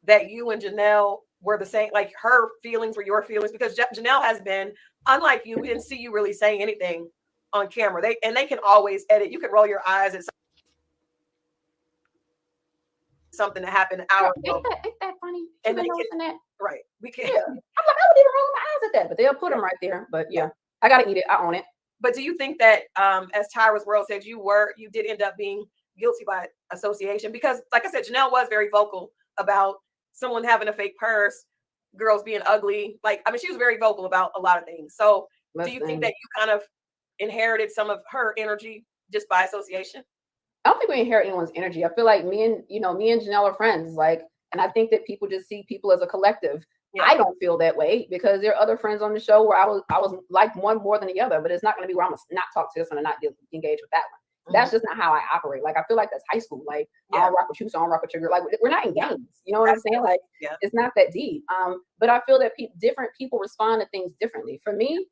that you and Janelle were the same, like her feelings were your feelings? Because Janelle has been, unlike you, we didn't see you really saying anything on camera. They can always edit. You can roll your eyes at something that happened an hour ago. Ain't that funny? And You've they been noticing that? Right. We can't. Yeah. I'm like, I wouldn't even roll my eyes at that, but they'll put them right there. But yeah, I gotta eat it. I own it. But do you think that, as Tyra's World said, you did end up being guilty by association? Because, like I said, Janelle was very vocal about someone having a fake purse, girls being ugly. Like, I mean, she was very vocal about a lot of things. So, do you think that you kind of inherited some of her energy just by association? I don't think we inherit anyone's energy. I feel like me and Janelle are friends. Like, and I think that people just see people as a collective. Yeah. I don't feel that way because there are other friends on the show where I was like one more than the other, but it's not going to be where I'm gonna not talk to this one and not engage with that one. That's just not how I operate. Like, I feel like that's high school. Like, I don't rock with you, so I don't rock with your girl. Like, we're not in games. You know what I'm saying? Like, it's not that deep. But I feel that different people respond to things differently. For me,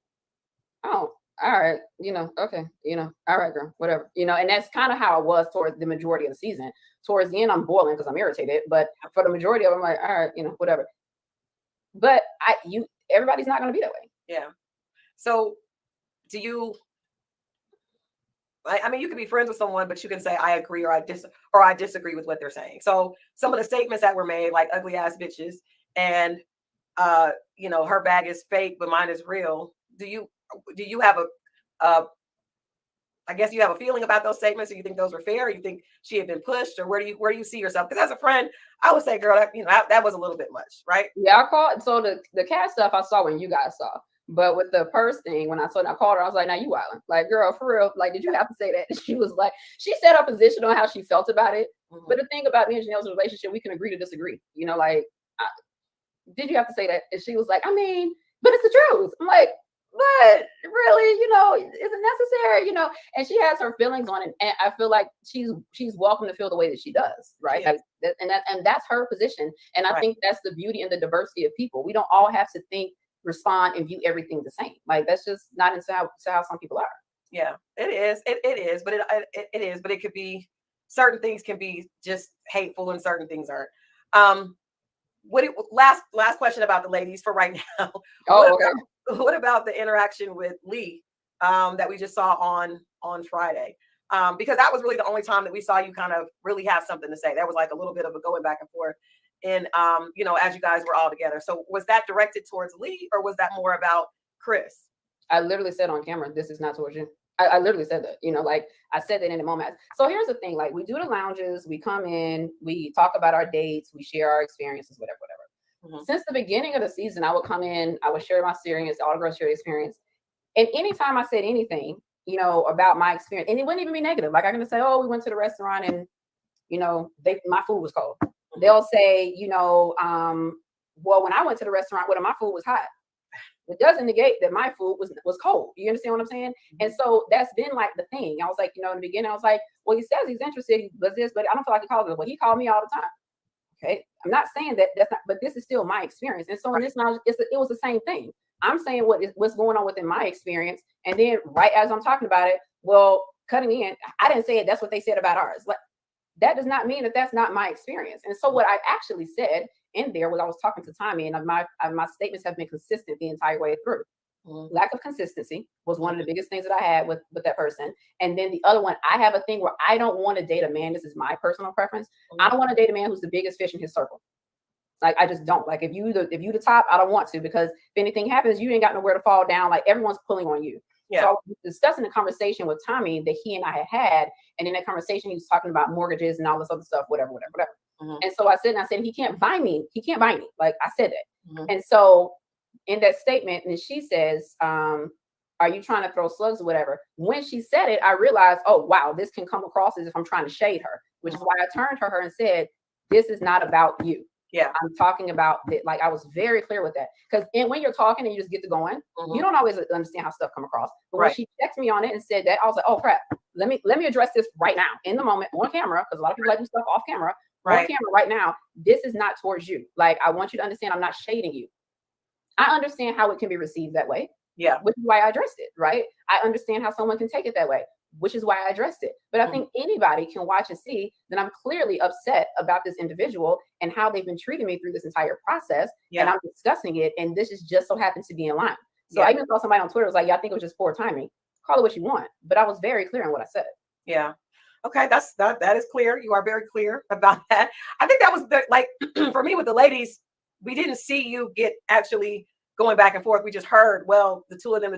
oh, all right, okay, all right, girl, whatever, and that's kind of how I was towards the majority of the season. Towards the end, I'm boiling because I'm irritated, but for the majority of them, I'm like, all right, whatever. But everybody's not going to be that way. Yeah. So do you, I mean, you can be friends with someone, but you can say, I agree, or I disagree with what they're saying. So some of the statements that were made, like ugly ass bitches and, her bag is fake, but mine is real. Do you have I guess you have a feeling about those statements? Or you think those were fair? Or you think she had been pushed? Or where do you see yourself? Because as a friend, I would say, girl, that was a little bit much, right? Yeah, I called. So the cat stuff I saw when you guys saw, but with the purse thing, when I called her, I was like, now you wildin'. Like, girl, for real. Like, did you have to say that? She was like, she said her position on how she felt about it. Mm-hmm. But the thing about me and Janelle's relationship, we can agree to disagree. Did you have to say that? And she was like, I mean, but it's the truth. I'm like, but really, is it necessary? And she has her feelings on it, and I feel like she's welcome to feel the way that she does, right? Yes. And that's her position, and I think that's the beauty and the diversity of people. We don't all have to think, respond, and view everything the same. Like, that's just not into how some people are. Yeah, it is. It is, but it is, but it could be, certain things can be just hateful, and certain things aren't. Last question about the ladies for right now. What about the interaction with Lee that we just saw on Friday? Because that was really the only time that we saw you kind of really have something to say. There was like a little bit of a going back and forth, and as you guys were all together. So was that directed towards Lee, or was that more about Chris? I literally said on camera, "This is not towards you." I literally said that. Like, I said that in the moment. So here's the thing: like, we do the lounges, we come in, we talk about our dates, we share our experiences, whatever. Mm-hmm. Since the beginning of the season, I would come in, I would share my experience, all the girls share the experience. And anytime I said anything, about my experience, and it wouldn't even be negative. Like, I'm going to say, oh, we went to the restaurant and, my food was cold. Mm-hmm. They'll say, well, when I went to the restaurant, my food was hot. It doesn't negate that my food was cold. You understand what I'm saying? Mm-hmm. And so that's been like the thing. I was like, in the beginning, I was like, well, he says he's interested, he does this, but I don't feel like he calls it. Well, he called me all the time. Okay, I'm not saying that's not, but this is still my experience. And so in this knowledge, it was the same thing. I'm saying what's going on within my experience, and then right as I'm talking about it, well, cutting in, I didn't say it. That's what they said about ours. Like, that does not mean that that's not my experience. And so what I actually said in there was, I was talking to Tommy, and my statements have been consistent the entire way through. Mm-hmm. Lack of consistency was one of the biggest things that I had with that person. And then the other one, I have a thing where I don't want to date a man. This is my personal preference. Mm-hmm. I don't want to date a man who's the biggest fish in his circle. Like, I just don't. Like, if you the top, I don't want to, because if anything happens, you ain't got nowhere to fall down. Like, everyone's pulling on you. Yeah. So I was discussing the conversation with Tommy that he and I had, and in that conversation, he was talking about mortgages and all this other stuff, whatever. Mm-hmm. And so I said, he can't buy me. He can't buy me. Like, I said that. Mm-hmm. And so in that statement, and she says, are you trying to throw slugs or whatever? When she said it, I realized, oh, wow, this can come across as if I'm trying to shade her, which is why I turned to her and said, this is not about you. Yeah, I'm talking about that. Like, I was very clear with that, because when you're talking and you just get to going, mm-hmm. you don't always understand how stuff come across. But when she checked me on it and said that, I was like, oh crap, let me address this right now in the moment on camera, because a lot of people like to do stuff off camera. On camera right now, this is not towards you. Like, I want you to understand, I'm not shading you. I understand how it can be received that way. Yeah, which is why I addressed it. Right, I understand how someone can take it that way. which is why I addressed it. But I think anybody can watch and see that I'm clearly upset about this individual and how they've been treating me through this entire process. Yeah. And I'm discussing it. And this is just so happens to be in line. So I even saw somebody on Twitter was like, yeah, I think it was just poor timing. Call it what you want. But I was very clear on what I said. Yeah. Okay, that is clear. You are very clear about that. I think that was like for me with the ladies, we didn't see you get actually going back and forth. We just heard, well, the two of them,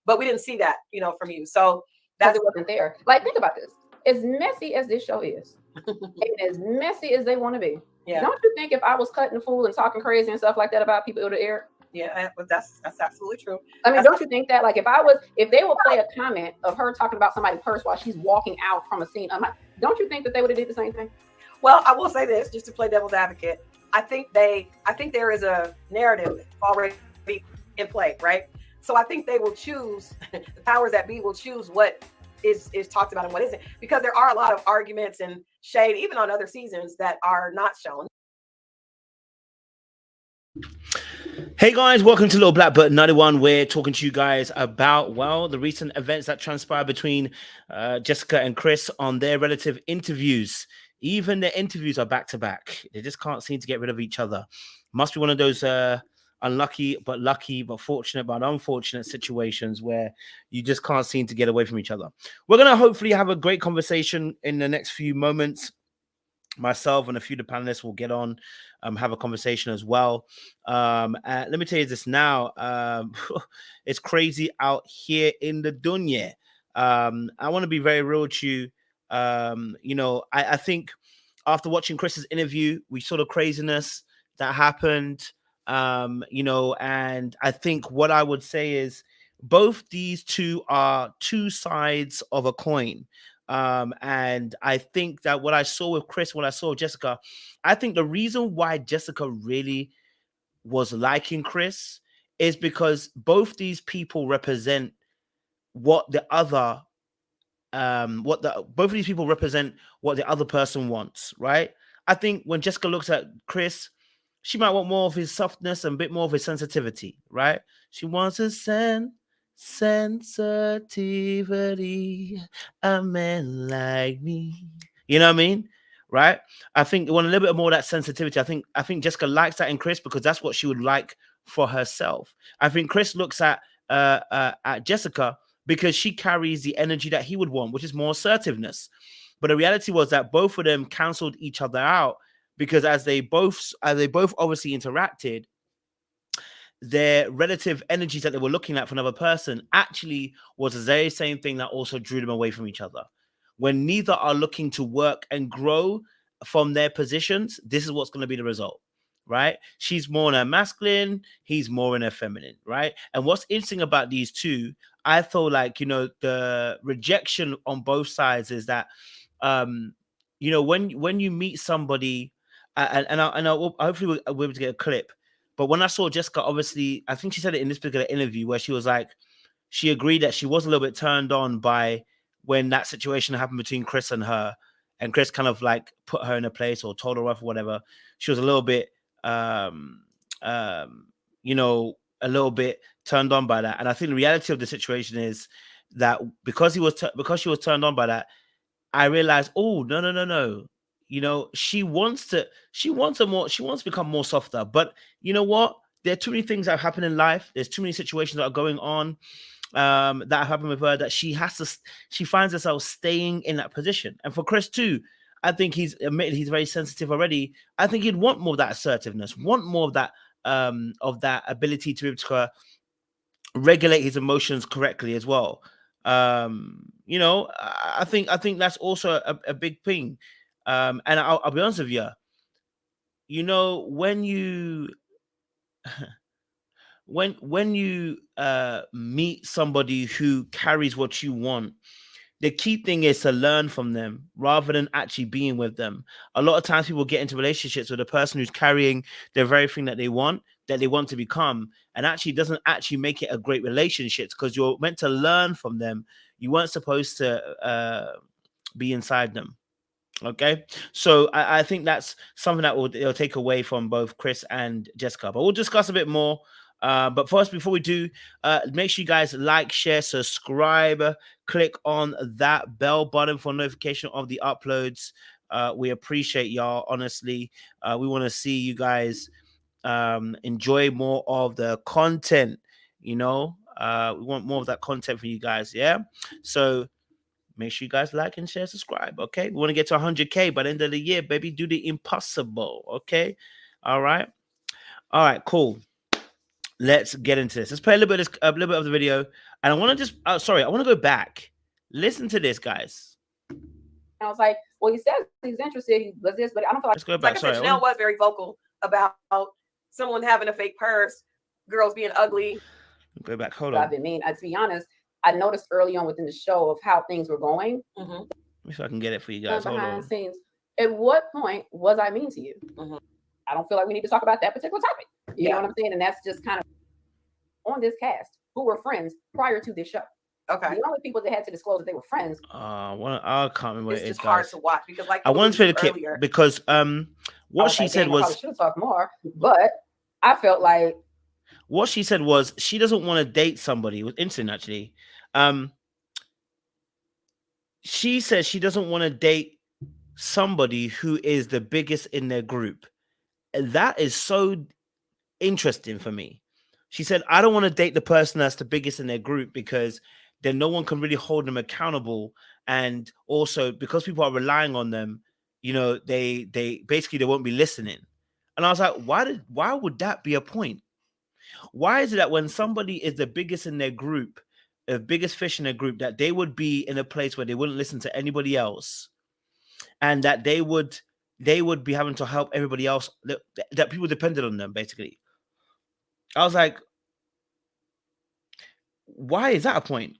but we didn't see that, from you. So that it wasn't there. Like, think about this. As messy as this show is, and as messy as they want to be, don't you think if I was cutting the fool and talking crazy and stuff like that about people, it would air? Yeah, but that's absolutely true. I mean, don't you think that, like, if they would play a comment of her talking about somebody's purse while she's walking out from a scene, don't you think that they would have did the same thing? Well, I will say this, just to play devil's advocate. I think there is a narrative already in play, right? So I think they will choose, the powers that be will choose what is talked about and what isn't, because there are a lot of arguments and shade, even on other seasons, that are not shown. Hey guys, welcome to Little Black Button 91. We're talking to you guys about, well, the recent events that transpired between Jessica and Chris on their relative interviews. Even their interviews are back to back. They just can't seem to get rid of each other. Must be one of those unlucky but lucky but fortunate but unfortunate situations where you just can't seem to get away from each other. We're going to hopefully have a great conversation in the next few moments. Myself and a few of the panelists will get on, have a conversation as well. Let me tell you this now. It's crazy out here in the dunya. I want to be very real with you. I think after watching Chris's interview, we saw the craziness that happened, and I think what I would say is both these two are two sides of a coin. And I think that what I saw with Chris, what I saw with Jessica, I think the reason why Jessica really was liking Chris is because both these people represent what the other both of these people represent what the other person wants, right? I think when Jessica looks at Chris, she might want more of his softness and a bit more of his sensitivity, right? She wants a sensitivity, a man like me. You know what I mean? Right? I think you want a little bit more of that sensitivity. I think Jessica likes that in Chris because that's what she would like for herself. I think Chris looks at Jessica because she carries the energy that he would want, which is more assertiveness. But the reality was that both of them canceled each other out because as they both obviously interacted, their relative energies that they were looking at for another person actually was the very same thing that also drew them away from each other. When neither are looking to work and grow from their positions, this is what's going to be the result, right? She's more in her masculine, he's more in her feminine, right? And what's interesting about these two, I feel like, the rejection on both sides is that, when you meet somebody, and I'll hopefully we'll be able to get a clip. But when I saw Jessica, obviously, I think she said it in this particular interview where she was like, she agreed that she was a little bit turned on by when that situation happened between Chris and her, and Chris kind of like put her in a place or told her off or whatever. She was a little bit, a little bit turned on by that. And I think the reality of the situation is that because she was turned on by that, I realized, oh, no. She wants to become more softer. But you know what? There are too many things that happen in life. There's too many situations that are going on that happened with her that she finds herself staying in that position. And for Chris too, I think he's admitted he's very sensitive already. I think he'd want more of that assertiveness, want more of that ability to be able to regulate his emotions correctly as well. I think that's also a big thing. And I'll be honest with you. When you when you meet somebody who carries what you want, the key thing is to learn from them rather than actually being with them. A lot of times people get into relationships with a person who's carrying the very thing that they want to become, and actually doesn't actually make it a great relationship because you're meant to learn from them. You weren't supposed to be inside them. Okay, so I think that's something that they'll take away from both Chris and Jessica. But we'll discuss a bit more But first, before we do, make sure you guys like, share, subscribe, click on that bell button for notification of the uploads. We appreciate y'all. Honestly, we want to see you guys enjoy more of the content. We want more of that content for you guys. Yeah. So make sure you guys like and share, subscribe. Okay. We want to get to 100K by the end of the year, baby. Do the impossible. Okay. All right. All right. Cool. Let's get into this. Let's play a little bit of the video, and I want to just I want to go back. Listen to this, guys. I was like, well, he says he's interested. He does this, but I don't feel like. Let's go back. Like I said, Janelle was very vocal about someone having a fake purse, girls being ugly. Go back. Hold on. I've been mean. To be honest, I noticed early on within the show of how things were going. Let me see if I can get it for you guys. Behind the scenes. At what point was I mean to you? I don't feel like we need to talk about that particular topic. You know what I'm saying? And that's just kind of on this cast who were friends prior to this show. Okay. The only people that had to disclose that they were friends. I can't remember. It's just hard to watch because, like, I wanted to play the clip because what she said was. I should have talked more, but I felt like what she said was she doesn't want to date somebody. It was interesting, actually. She says she doesn't want to date somebody who is the biggest in their group. And that is so interesting for me. She said, I don't want to date the person that's the biggest in their group because then no one can really hold them accountable. And also because people are relying on them, they basically they won't be listening. And I was like, why would that be a point? Why is it that when somebody is the biggest in their group, the biggest fish in their group, that they would be in a place where they wouldn't listen to anybody else, and that they would be having to help everybody else, that people depended on them, basically. I was like, why is that a point?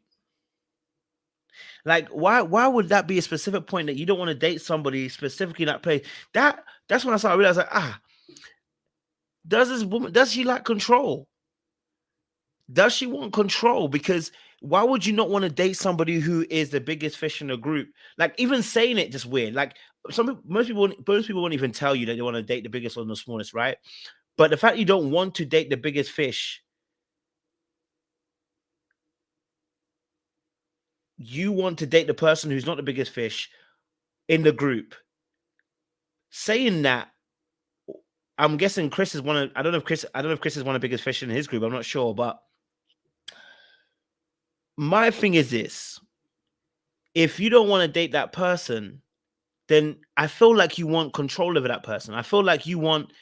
Like, why would that be a specific point that you don't want to date somebody specifically in that place? That's when I started realizing, does this woman, does she like control? Does she want control? Because why would you not want to date somebody who is the biggest fish in the group? Like, even saying it just weird. Like, most people won't even tell you that they want to date the biggest or the smallest, right? But the fact you don't want to date the biggest fish, you want to date the person who's not the biggest fish in the group. Saying that, I'm guessing Chris is one of, I don't know if Chris is one of the biggest fish in his group. I'm not sure, but my thing is this: if you don't want to date that person, then I feel like you want control over that person. I feel like you want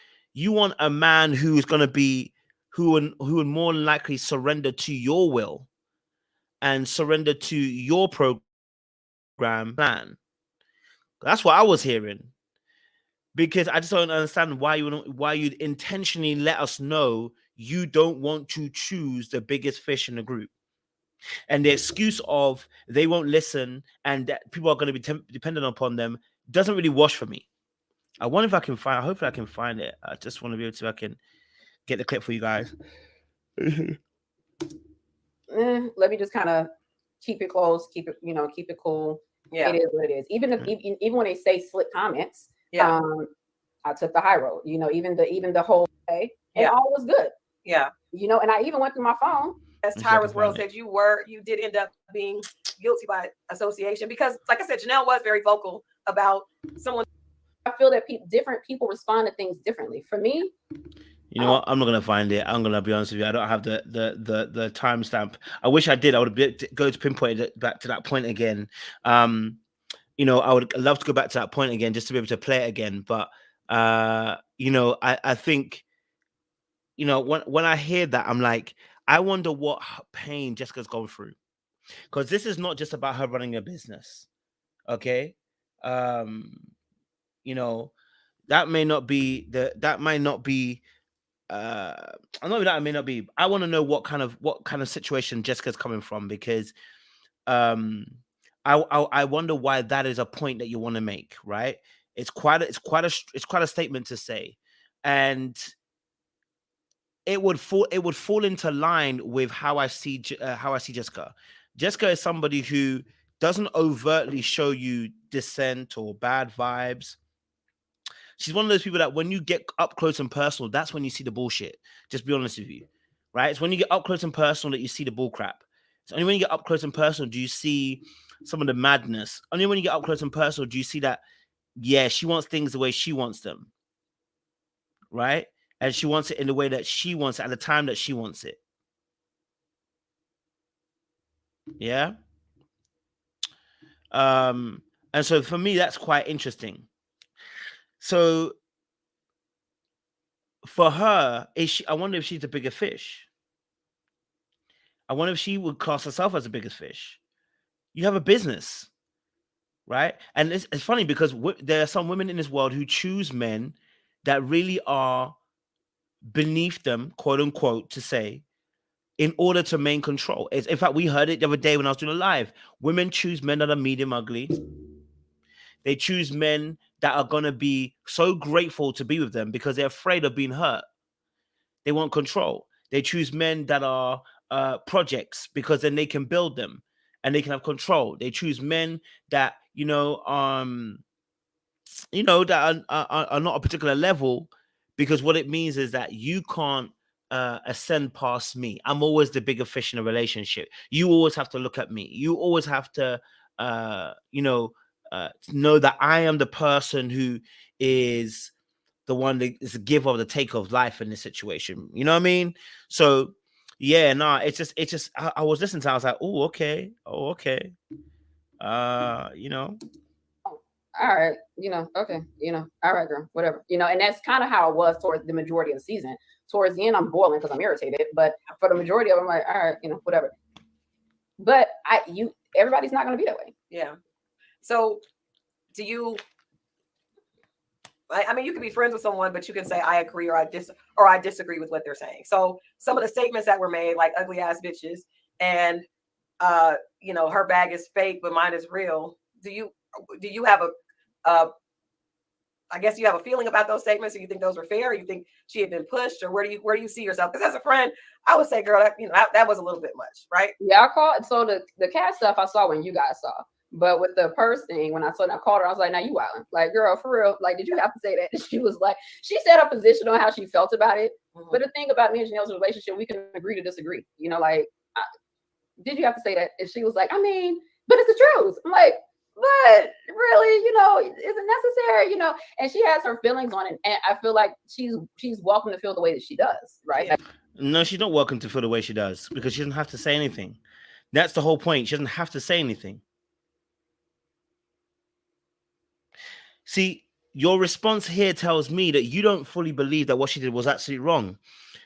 a man who is going to be who would more than likely surrender to your will and surrender to your program plan. That's what I was hearing. Because I just don't understand why you'd intentionally let us know you don't want to choose the biggest fish in the group. And the excuse of they won't listen and that people are going to be dependent upon them doesn't really wash for me. I wonder if I can find. Hopefully, I can find it. I just want to be able to. I can get the clip for you guys. Let me just kind of keep it close. Keep it cool. Yeah, it is what it is. Even when they say slick comments, I took the high road. Even the whole day, and all was good. Yeah, and I even went through my phone. As Tyra's World said, you did end up being guilty by association because, like I said, Janelle was very vocal about someone. I feel that different people respond to things differently. For me, you know what? I'm not gonna find it. I'm gonna be honest with you. I don't have the timestamp. I wish I did. I would go to pinpoint it back to that point again. I would love to go back to that point again just to be able to play it again. But I think, when I hear that, I'm like, I wonder what pain Jessica's gone through, because this is not just about her running a business. Okay. That may not be I want to know what kind of situation Jessica's coming from, because I wonder why that is a point that you want to make, right? It's quite a statement to say, and it would fall into line with how I see Jessica. Jessica is somebody who doesn't overtly show you dissent or bad vibes. She's one of those people that when you get up close and personal, that's when you see the bullshit. Just be honest with you. right? It's when you get up close and personal that you see the bull crap. It's only when you get up close and personal do you see some of the madness. Only when you get up close and personal do you see that, yeah, she wants things the way she wants them, right? And she wants it in the way that she wants it at the time that she wants it. Yeah. And so for me, that's quite interesting. So for her, I wonder if she's a bigger fish. I wonder if she would class herself as the biggest fish. You have a business, right? And it's funny because there are some women in this world who choose men that really are beneath them, quote unquote, to say, in order to maintain control. In fact, we heard it the other day when I was doing a live. Women choose men that are medium ugly. They choose men that are going to be so grateful to be with them because they're afraid of being hurt. They want control. They choose men that are projects because then they can build them and they can have control. They choose men that that are not a particular level, because what it means is that you can't ascend past me. I'm always the bigger fish in a relationship. You always have to look at me. You always have to know that I am the person who is the one that is the give or the take of life in this situation. You know what I mean? So yeah, it's just I was listening to it, I was like, oh, okay. All right, okay, all right, girl, whatever, and that's kind of how it was towards the majority of the season. Towards the end, I'm boiling because I'm irritated, but for the majority of them, I'm like, all right, whatever. But everybody's not going to be that way. Yeah. So do you, I mean, you can be friends with someone, but you can say, I agree, or I disagree with what they're saying. So some of the statements that were made, like ugly ass bitches and, her bag is fake, but mine is real. Do you have I guess you have a feeling about those statements, or you think those were fair, or you think she had been pushed, or where do you see yourself? Because as a friend, I would say, girl, that was a little bit much, right? Yeah, I called. So the cat stuff I saw when you guys saw, but with the purse thing, when I called her, I was like, "Now you wilding, like, girl, for real, like, did you have to say that?" And she was like, she said her position on how she felt about it. Mm-hmm. But the thing about me and Janelle's relationship, we can agree to disagree. Did you have to say that? And she was like, I mean, but it's the truth. I'm like, but really, is it necessary? And she has her feelings on it, and I feel like she's welcome to feel the way that she does, right? Yeah. No, she's not welcome to feel the way she does, because she doesn't have to say anything. That's the whole point. She doesn't have to say anything. See, your response here tells me that you don't fully believe that what she did was absolutely wrong.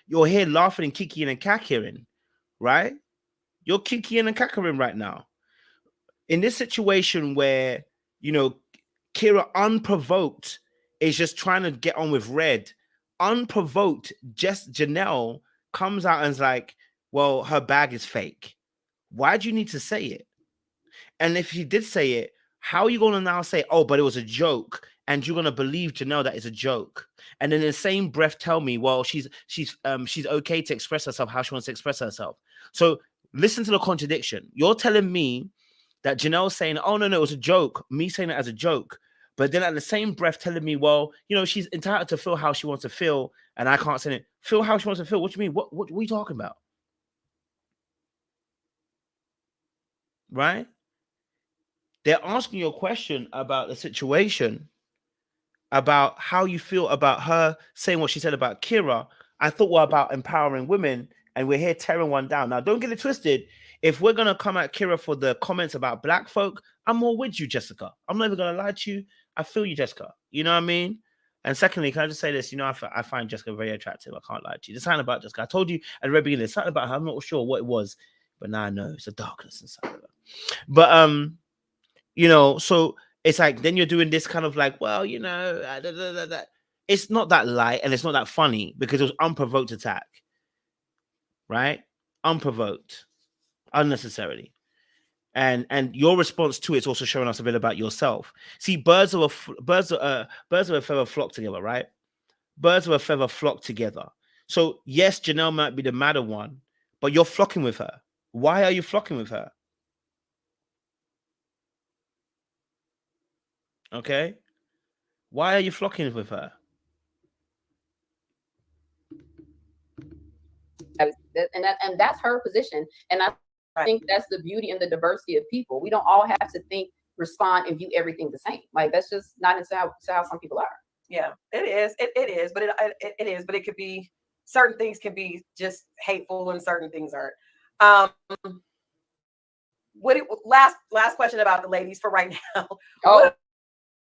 You're here laughing and kicking and cackering, right? You're kicking and cackering right now. In this situation where, Kira unprovoked is just trying to get on with Red, unprovoked, just Janelle comes out and is like, well, her bag is fake. Why do you need to say it? And if you did say it, how are you going to now say, oh, but it was a joke, and you're going to believe Janelle that it's a joke? And then in the same breath tell me, well, she's okay to express herself how she wants to express herself. So listen to the contradiction. You're telling me that Janelle's saying, oh, no, it was a joke, me saying it as a joke. But then at the same breath telling me, well, she's entitled to feel how she wants to feel, and I can't say it. Feel how she wants to feel. What do you mean? What are you talking about? Right? They're asking you a question about the situation, about how you feel about her saying what she said about Kira. I thought we're about empowering women, and we're here tearing one down. Now, don't get it twisted. If we're going to come at Kira for the comments about black folk, I'm more with you, Jessica. I'm never going to lie to you. I feel you, Jessica. You know what I mean? And secondly, can I just say this? I find Jessica very attractive. I can't lie to you. There's something about Jessica. I told you at the very beginning, there's something about her. I'm not sure what it was, but now I know it's a darkness inside of her. But, so it's like, then you're doing this kind of like, well, it's not that light and it's not that funny because it was unprovoked attack, right? Unprovoked, unnecessarily. And your response to it's also showing us a bit about yourself. See, birds of a feather flock together, right? Birds of a feather flock together. So yes, Janelle might be the madder one, but you're flocking with her. Why are you flocking with her? Okay. Why are you flocking with her? And that's her position. And I think that's the beauty and the diversity of people. We don't all have to think, respond, and view everything the same. Like that's just not into how some people are. Yeah, it is. It is, but it is, but it could be certain things can be just hateful and certain things aren't. Last question about the ladies for right now.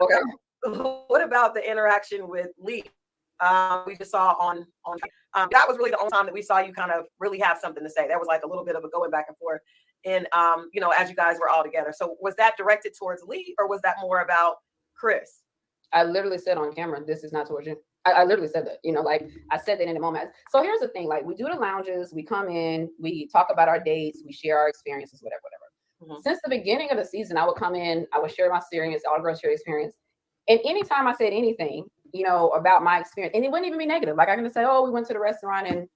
Okay. What about the interaction with Lee? We just saw on that was really the only time that we saw you kind of really have something to say. There was like a little bit of a going back and forth, and as you guys were all together. So was that directed towards Lee, or was that more about Chris? I literally said on camera, this is not towards you. I literally said that, like I said that in the moment. So here's the thing, like we do the lounges, we come in, we talk about our dates, we share our experiences, whatever. Mm-hmm. Since the beginning of the season, I would come in, I would share my experience, all the girls share experience. And anytime I said anything, about my experience, and it wouldn't even be negative. Like I'm going to say, oh, we went to the restaurant and,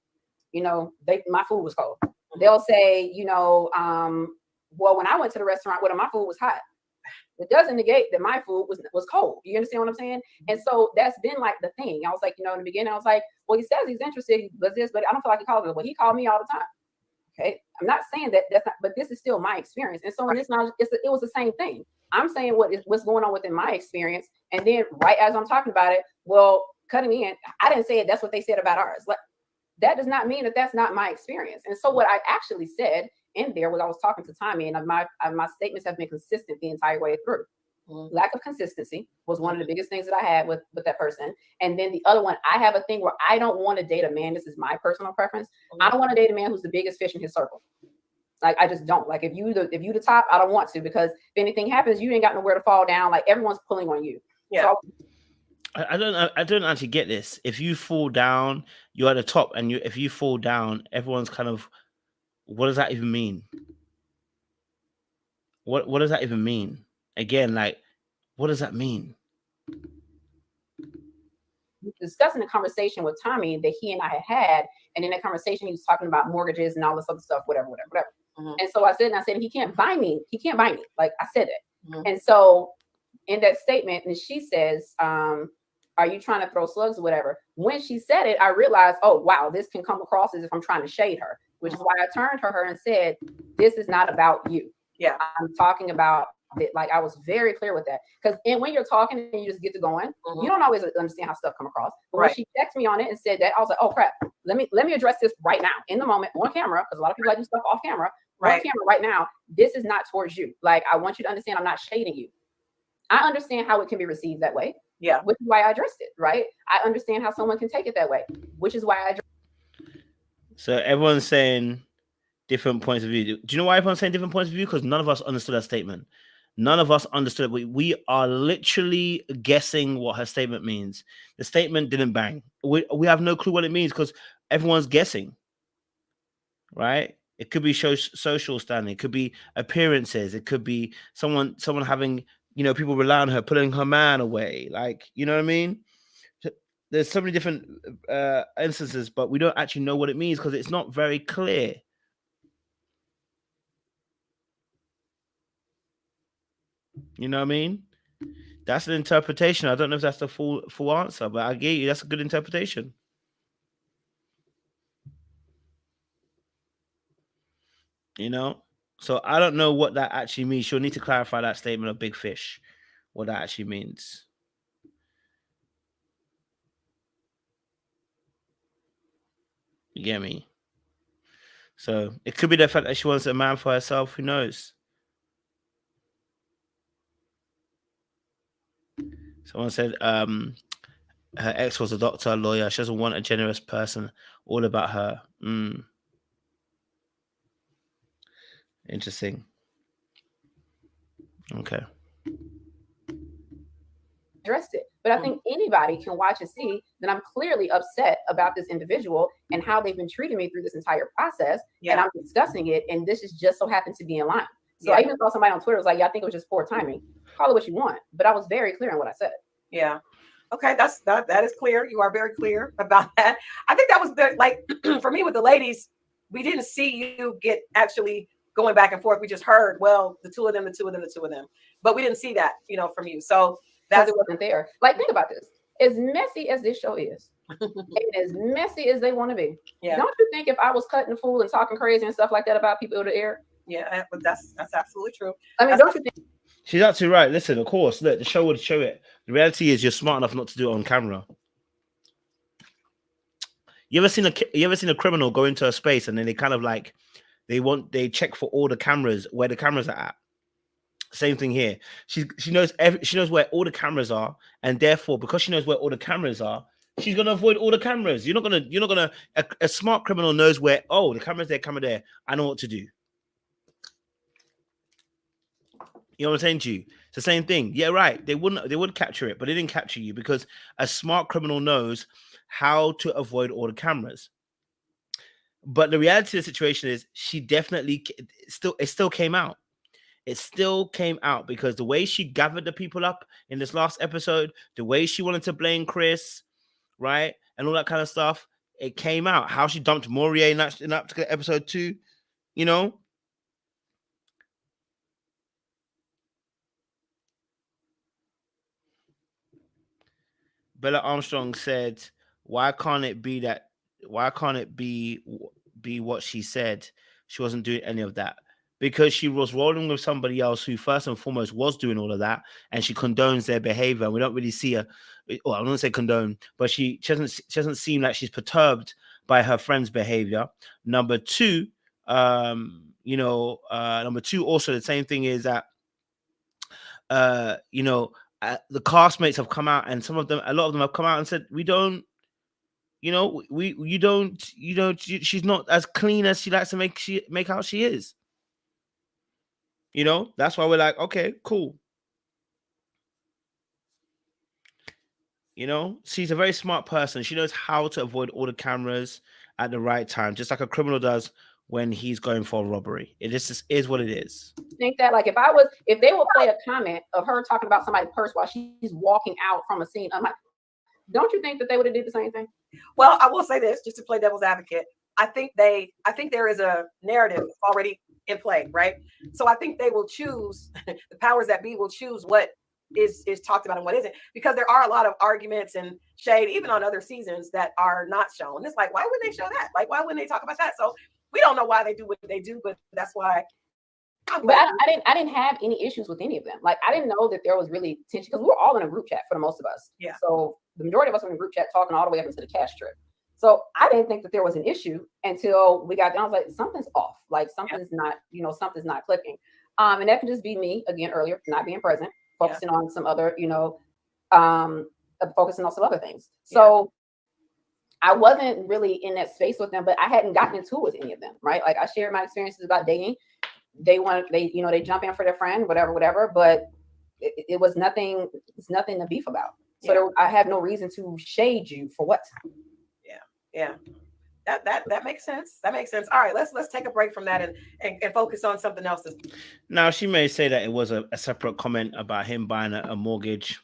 my food was cold. Mm-hmm. They'll say, well, when I went to the restaurant, my food was hot. It doesn't negate that my food was cold. You understand what I'm saying? And so that's been like the thing. I was like, in the beginning, I was like, well, he says he's interested, he does this, but I don't feel like he calls it. Well, he called me all the time. Okay. I'm not saying that's not, but this is still my experience. And so in this knowledge, it was the same thing. I'm saying what's going on within my experience. And then right as I'm talking about it, well, cutting me in, I didn't say it. That's what they said about ours. Like, that does not mean that that's not my experience. And so what I actually said in there was I was talking to Tommy, and my statements have been consistent the entire way through. Mm-hmm. Lack of consistency was one of the biggest things that I had with that person. And then the other one, I have a thing where I don't want to date a man. This is my personal preference. Mm-hmm. I don't want to date a man who's the biggest fish in his circle. Like I just don't. Like if you the top, I don't want to, because if anything happens, you ain't got nowhere to fall down. Like everyone's pulling on you. Yeah. So, I don't actually get this. If you fall down, you're at the top, and if you fall down, everyone's kind of. What does that even mean? What does that even mean? Again, like, what does that mean? Discussing a conversation with Tommy that he and I had, and in that conversation he was talking about mortgages and all this other stuff, whatever. Mm-hmm. And so I said, he can't buy me. He can't buy me. Like I said it. Mm-hmm. And so in that statement, and she says, are you trying to throw slugs or whatever? When she said it, I realized, oh, wow, this can come across as if I'm trying to shade her, which is why I turned to her and said, this is not about you. Yeah, I'm talking about it. Like I was very clear with that. Because when you're talking and you just get to going, mm-hmm. you don't always understand how stuff come across. But when she texted me on it and said that, I was like, oh, crap, let me address this right now in the moment on camera, because a lot of people like do stuff off camera. On camera right now, this is not towards you. Like, I want you to understand I'm not shading you. I understand how it can be received that way. Yeah. Which is why I addressed it, right? I understand how someone can take it that way, which is why I addressed it. So everyone's saying different points of view. Do you know why everyone's saying different points of view? Because none of us understood her statement. None of us understood it. We are literally guessing what her statement means. The statement didn't bang. We have no clue what it means because everyone's guessing, right? It could be social standing. It could be appearances. It could be someone having, people rely on her, putting her man away. Like, you know what I mean? There's so many different instances, but we don't actually know what it means because it's not very clear. You know what I mean? That's an interpretation. I don't know if that's the full answer, but I get you. That's a good interpretation. So I don't know what that actually means. She'll need to clarify that statement of big fish, what that actually means. You get me? So it could be the fact that she wants a man for herself. Who knows? Someone said her ex was a doctor, a lawyer. She doesn't want a generous person. All about her. Interesting. Okay. Addressed it. But I think anybody can watch and see that I'm clearly upset about this individual and how they've been treating me through this entire process. Yeah. And I'm discussing it. And this is just so happened to be in line. So I even saw somebody on Twitter was like, yeah, I think it was just poor timing. Call it what you want. But I was very clear in what I said. Yeah. Okay. That is clear. You are very clear about that. I think that was like for me with the ladies, we didn't see you get actually going back and forth. We just heard, well, the two of them. But we didn't see that, from you. So that wasn't there. Like, think about this. As messy as this show is, and as messy as they want to be. Yeah. Don't you think if I was cutting the fool and talking crazy and stuff like that about people to air? Yeah, that's absolutely true. I mean, That's don't you think? She's absolutely right. Listen, of course, look, the show would show it. The reality is, you're smart enough not to do it on camera. You ever seen a criminal go into a space and then they kind of like they check for all the cameras where the cameras are at. Same thing here. She knows she knows where all the cameras are, and therefore, because she knows where all the cameras are, she's gonna avoid all the cameras. You're not gonna. A smart criminal knows where. Oh, the camera's there, camera there. I know what to do. You know what I'm saying to you? It's the same thing. Yeah, right. They would capture it, but they didn't capture you because a smart criminal knows how to avoid all the cameras. But the reality of the situation is, she definitely it still came out. It still came out because the way she gathered the people up in this last episode, the way she wanted to blame Chris, right, and all that kind of stuff, it came out. How she dumped Maurier in that particular episode too, you know. Bella Armstrong said, "Why can't it be that? Why can't it be what she said? She wasn't doing any of that." Because she was rolling with somebody else who first and foremost was doing all of that, and she condones their behavior. And we don't really see her. Well, I don't say condone, but she doesn't seem like she's perturbed by her friend's behavior. Number two, number two, also the same thing is that, the castmates have come out, and a lot of them have come out and said, we don't. She's not as clean as she likes to make out she is. That's why we're like, okay, cool. She's a very smart person. She knows how to avoid all the cameras at the right time, just like a criminal does when he's going for a robbery. It just is what it is. Think that, like, if they would play a comment of her talking about somebody's purse while she's walking out from a scene, I'm like, don't you think that they would have did the same thing? Well, I will say this, just to play devil's advocate. I think there is a narrative already in play, right? So I think they will choose, the powers that be will choose what is talked about and what isn't, because there are a lot of arguments and shade, even on other seasons, that are not shown. It's like, why would they show that? Like, why wouldn't they talk about that? So we don't know why they do what they do, but that's why. But I didn't have any issues with any of them. Like, I didn't know that there was really tension, because we were all in a group chat for the most of us. Yeah. So the majority of us were in a group chat talking all the way up into the cash trip. So I didn't think that there was an issue until we got down. I was like, something's off. Like, something's not, something's not clicking. And that can just be me, again, earlier, not being present, focusing on some other, focusing on some other things. So I wasn't really in that space with them, but I hadn't gotten into it with any of them, right? Like, I shared my experiences about dating. They jump in for their friend, whatever, but it was nothing. It's nothing to beef about. So I have no reason to shade you for what. Yeah. That makes sense. That makes sense. All right, let's take a break from that and focus on something else. Now, she may say that it was a separate comment about him buying a mortgage.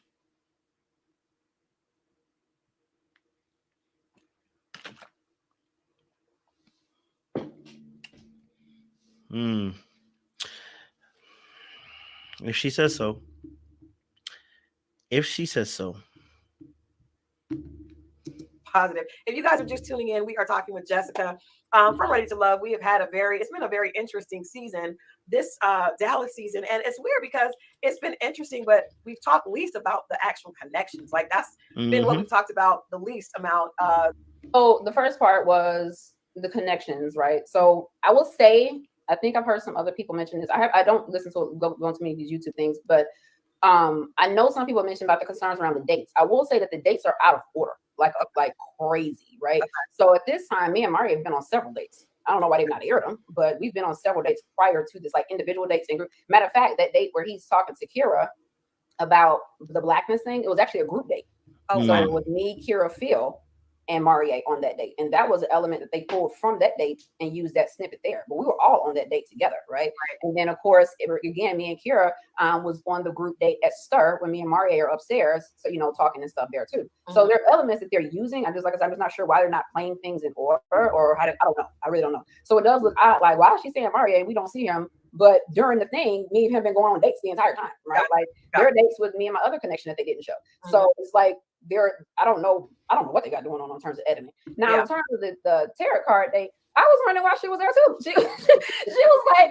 If she says so. Positive. If you guys are just tuning in, we are talking with Jessica from Ready to Love. We have had it's been a very interesting season, this Dallas season. And it's weird because it's been interesting, but we've talked least about the actual connections. Like, that's been what we've talked about the least amount. So the first part was the connections, right? So I will say, I think I've heard some other people mention this. I don't listen to go to many of these YouTube things, but I know some people mentioned about the concerns around the dates. I will say that the dates are out of order, like crazy, right? So at this time, me and Maurier have been on several dates. I don't know why they've not aired them, but we've been on several dates prior to this, like individual dates and group. Matter of fact, that date where he's talking to Kira about the blackness thing, it was actually a group date. So it was me, Kira, Phil, and Maurier on that date. And that was an element that they pulled from that date and used that snippet there. But we were all on that date together, right? And then, of course, again, me and Kira was on the group date at Stir when me and Maurier are upstairs, so, talking and stuff there too. So there are elements that they're using. I'm just not sure why they're not playing things in order, or how I don't know. I really don't know. So it does look odd. Like, why is she saying Maurier and we don't see him? But during the thing, me and him been going on dates the entire time, right? Like, there are dates with me and my other connection that they didn't show. So it's like, I don't know what they got going on in terms of editing. Now, Yeah. in terms of the tarot card, I was wondering why she was there too. She was like,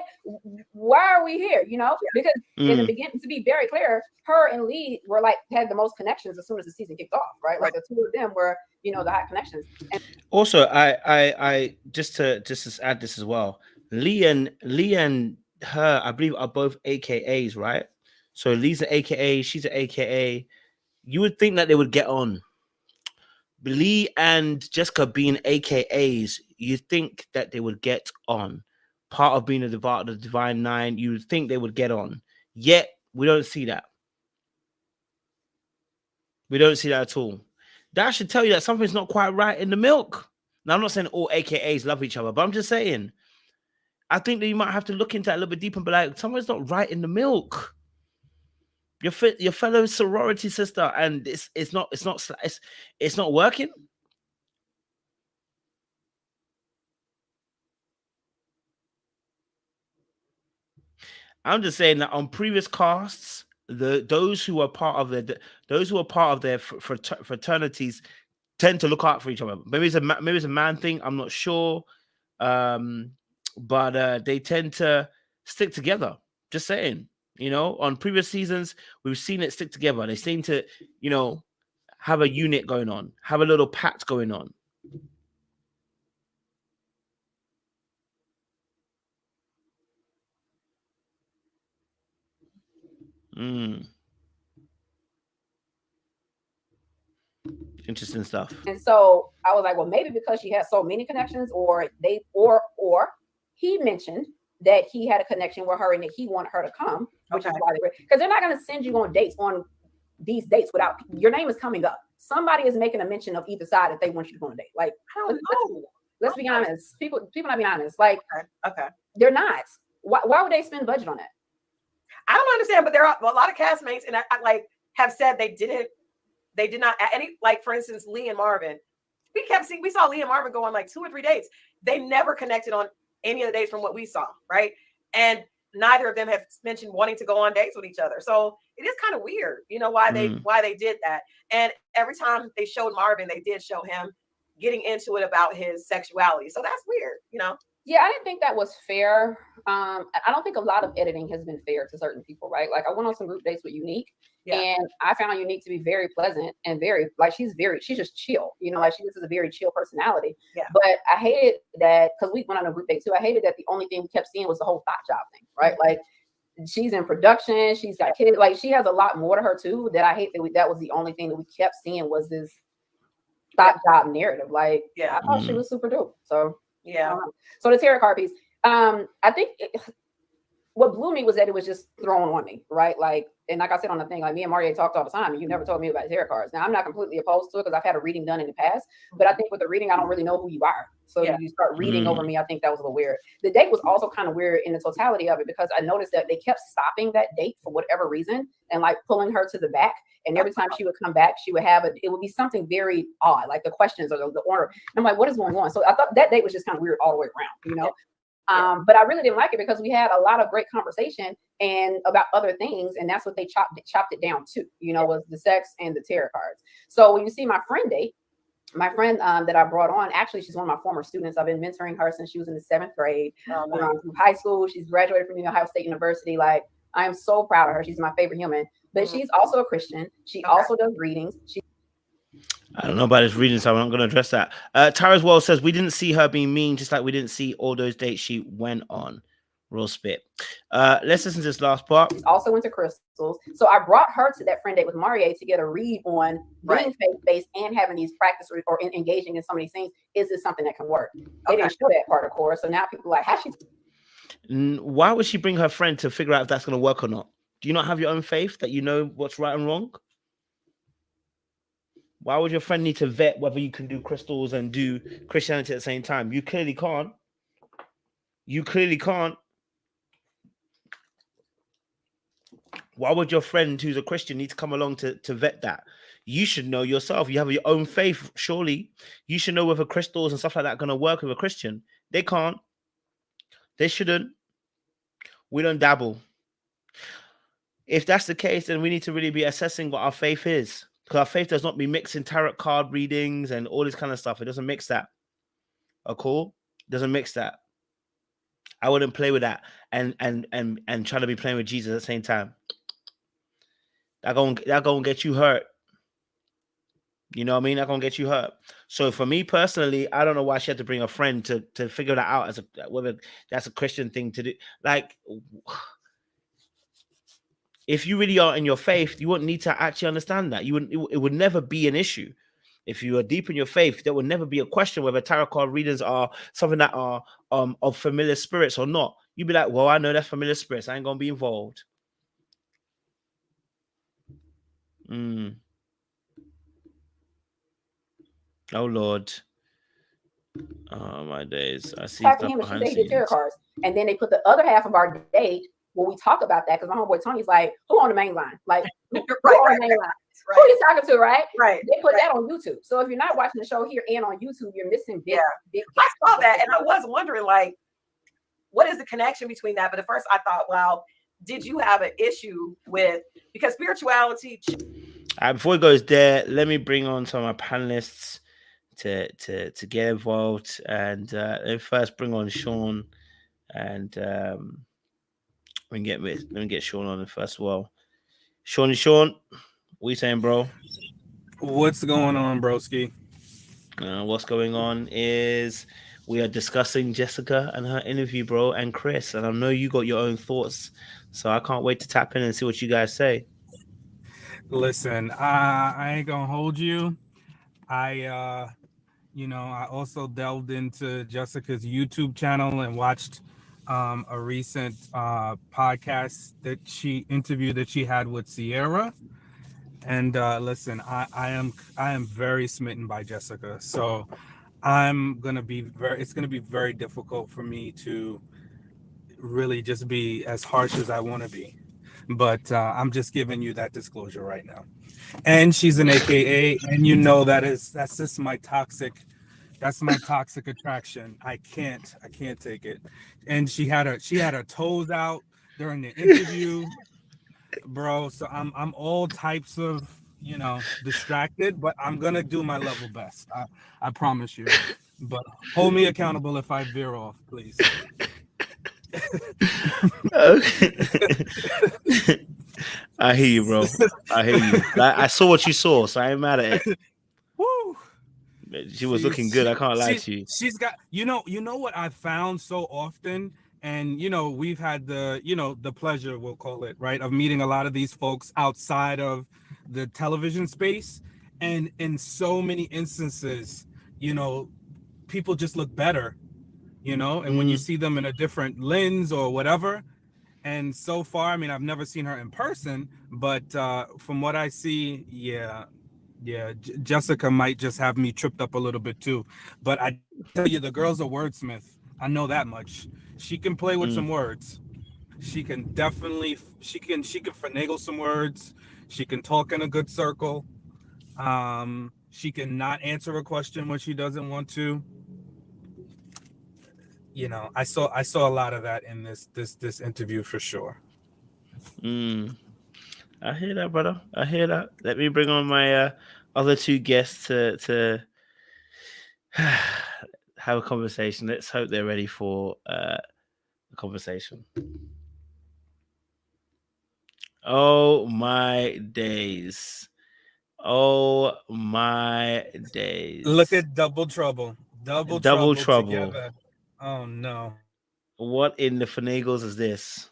why are we here? You know, because in the beginning, to be very clear, her and Lee were like had the most connections as soon as the season kicked off, right? Like the two of them were, you know, the hot connections. And also, I just to add this as well. Lee and her, I believe, are both AKAs, right? So Lee's an AKA, she's an AKA. You would think that they would get on. Lee and Jessica being AKAs, you think that they would get on. Part of being the Divine Nine, you would think they would get on. Yet we don't see that. We don't see that at all. That should tell you that something's not quite right in the milk. Now, I'm not saying all AKAs love each other, but I'm just saying, I think that you might have to look into that a little bit deeper and be like, something's not right in the milk. Your fellow sorority sister, and it's not working. I'm just saying that on previous casts, those who are part of their fraternities tend to look out for each other. Maybe it's a man thing. I'm not sure, but they tend to stick together. Just saying, you know, on previous seasons we've seen it stick together. They seem to, you know, have a unit going on, have a little pact going on. Interesting stuff. And so I was like, well, maybe because she has so many connections, or he mentioned that he had a connection with her and that he wanted her to come, which is why because they're not going to send you on dates on these dates without your name is coming up. Somebody is making a mention of either side that they want you to go on a date. Like, I don't know. Let's be honest. People not being honest. Like, they're not. Why would they spend budget on that? I don't understand, but there are a lot of castmates, and I like have said they did not any, like, for instance, Lee and Marvin. We saw Lee and Marvin go on like 2 or 3 dates. They never connected on any of the dates from what we saw, right? And neither of them have mentioned wanting to go on dates with each other. So it is kind of weird, you know, why they did that. And every time they showed Marvin, they did show him getting into it about his sexuality. So that's weird, you know? Yeah, I didn't think that was fair. I don't think a lot of editing has been fair to certain people, right? Like, I went on some group dates with Unique, and I found Unique to be very pleasant and very, like, she's just chill, you know, like she just has a very chill personality. Yeah. But I hated that, because we went on a group date too, I hated that the only thing we kept seeing was the whole thought job thing, right? Like, she's in production, she's got kids, like she has a lot more to her too, that I hate that was the only thing that we kept seeing was this thought job narrative. Like, I thought she was super dope. So so the tarot card piece, I think what blew me was that it was just thrown on me, right? Like, and like I said on the thing, like me and Maurier talked all the time, and you never told me about tarot cards. Now, I'm not completely opposed to it because I've had a reading done in the past, but I think with the reading, I don't really know who you are. So you start reading over me. I think that was a little weird. The date was also kind of weird in the totality of it, because I noticed that they kept stopping that date for whatever reason and like pulling her to the back. And every time she would come back, she would have it would be something very odd, like the questions or the order. And I'm like, what is going on? So I thought that date was just kind of weird all the way around, you know? But I really didn't like it because we had a lot of great conversation and about other things. And that's what they chopped it down to, you know, was the sex and the tarot cards. So when you see my friend date, my friend that I brought on, actually, she's one of my former students. I've been mentoring her since she was in the 7th grade. From high school. She's graduated from Ohio State University. Like, I am so proud of her. She's my favorite human. But she's also a Christian. She also does readings. I don't know about his reading, so I'm not going to address that. Tara's Well says, we didn't see her being mean, just like we didn't see all those dates she went on. Real spit. Let's listen to this last part. She's also into crystals. So I brought her to that friend date with Maurier to get a read on being faith-based and having these practice or engaging in some of these things. Is this something that can work? They didn't show that part, of course. So now people are like, how's she? Why would she bring her friend to figure out if that's going to work or not? Do you not have your own faith that you know what's right and wrong? Why would your friend need to vet whether you can do crystals and do Christianity at the same time? You clearly can't. You clearly can't. Why would your friend who's a Christian need to come along to vet that? You should know yourself. You have your own faith, surely. You should know whether crystals and stuff like that are going to work with a Christian. They can't. They shouldn't. We don't dabble. If that's the case, then we need to really be assessing what our faith is. Because our faith does not be mixing tarot card readings and all this kind of stuff. It doesn't mix that. Cool? Doesn't mix that. I wouldn't play with that and try to be playing with Jesus at the same time. That gonna get you hurt. You know what I mean? That gonna get you hurt. So for me personally, I don't know why she had to bring a friend to figure that out as whether that's a Christian thing to do. Like, if you really are in your faith, you wouldn't need to actually understand that. It would never be an issue. If you are deep in your faith, there would never be a question whether tarot card readings are something that are of familiar spirits or not. You'd be like, well, I know that's familiar spirits. I ain't gonna be involved. Oh Lord. Oh my days. I see stuff Him and she behind said the he did tarot scenes. cards. And then they put the other half of our date when we talk about that, because my homeboy Tony's like, who on the main line? Like, who on the main line? Right. Who are you talking to, right? Right. They put that on YouTube. So if you're not watching the show here and on YouTube, you're missing big. I saw that and I was wondering, like, what is the connection between that? But at first I thought, well, did you have an issue with, because spirituality? Before it goes there, let me bring on some of my panelists to get involved, and let me first bring on Sean, and let me get Sean on first of all. Sean, what you saying, bro? What's going on, broski? What's going on is we are discussing Jessica and her interview, bro, and Chris, and I know you got your own thoughts, so I can't wait to tap in and see what you guys say. Listen, I ain't gonna hold you. I also delved into Jessica's YouTube channel and watched a recent podcast interview that she had with Sierra. And listen, I am very smitten by Jessica. So it's gonna be very difficult for me to really just be as harsh as I want to be. But I'm just giving you that disclosure right now. And she's an AKA, and you know that's just my toxic attraction. I can't take it. And she had her toes out during the interview, bro. So I'm all types of distracted, but I'm gonna do my level best. I promise you. But hold me accountable if I veer off, please. I hear you, bro. I hear you. I saw what you saw, so I ain't mad at it. Woo! She was looking good. I can't lie to you. She's got, you know what I found so often, and we've had the pleasure, we'll call it, right, of meeting a lot of these folks outside of the television space, and in so many instances, people just look better, and when you see them in a different lens or whatever. And so far, I mean, I've never seen her in person, but from what I see, yeah, Jessica might just have me tripped up a little bit too. But I tell you, the girl's a wordsmith. I know that much. She can play with some words. She can definitely, she can finagle some words. She can talk in a good circle. She can not answer a question when she doesn't want to. I saw a lot of that in this interview for sure. I hear that, brother. I hear that. Let me bring on my other two guests to have a conversation. Let's hope they're ready for a conversation. Oh my days. Oh my days. Look at double trouble. Double trouble together. Oh no. What in the finagles is this?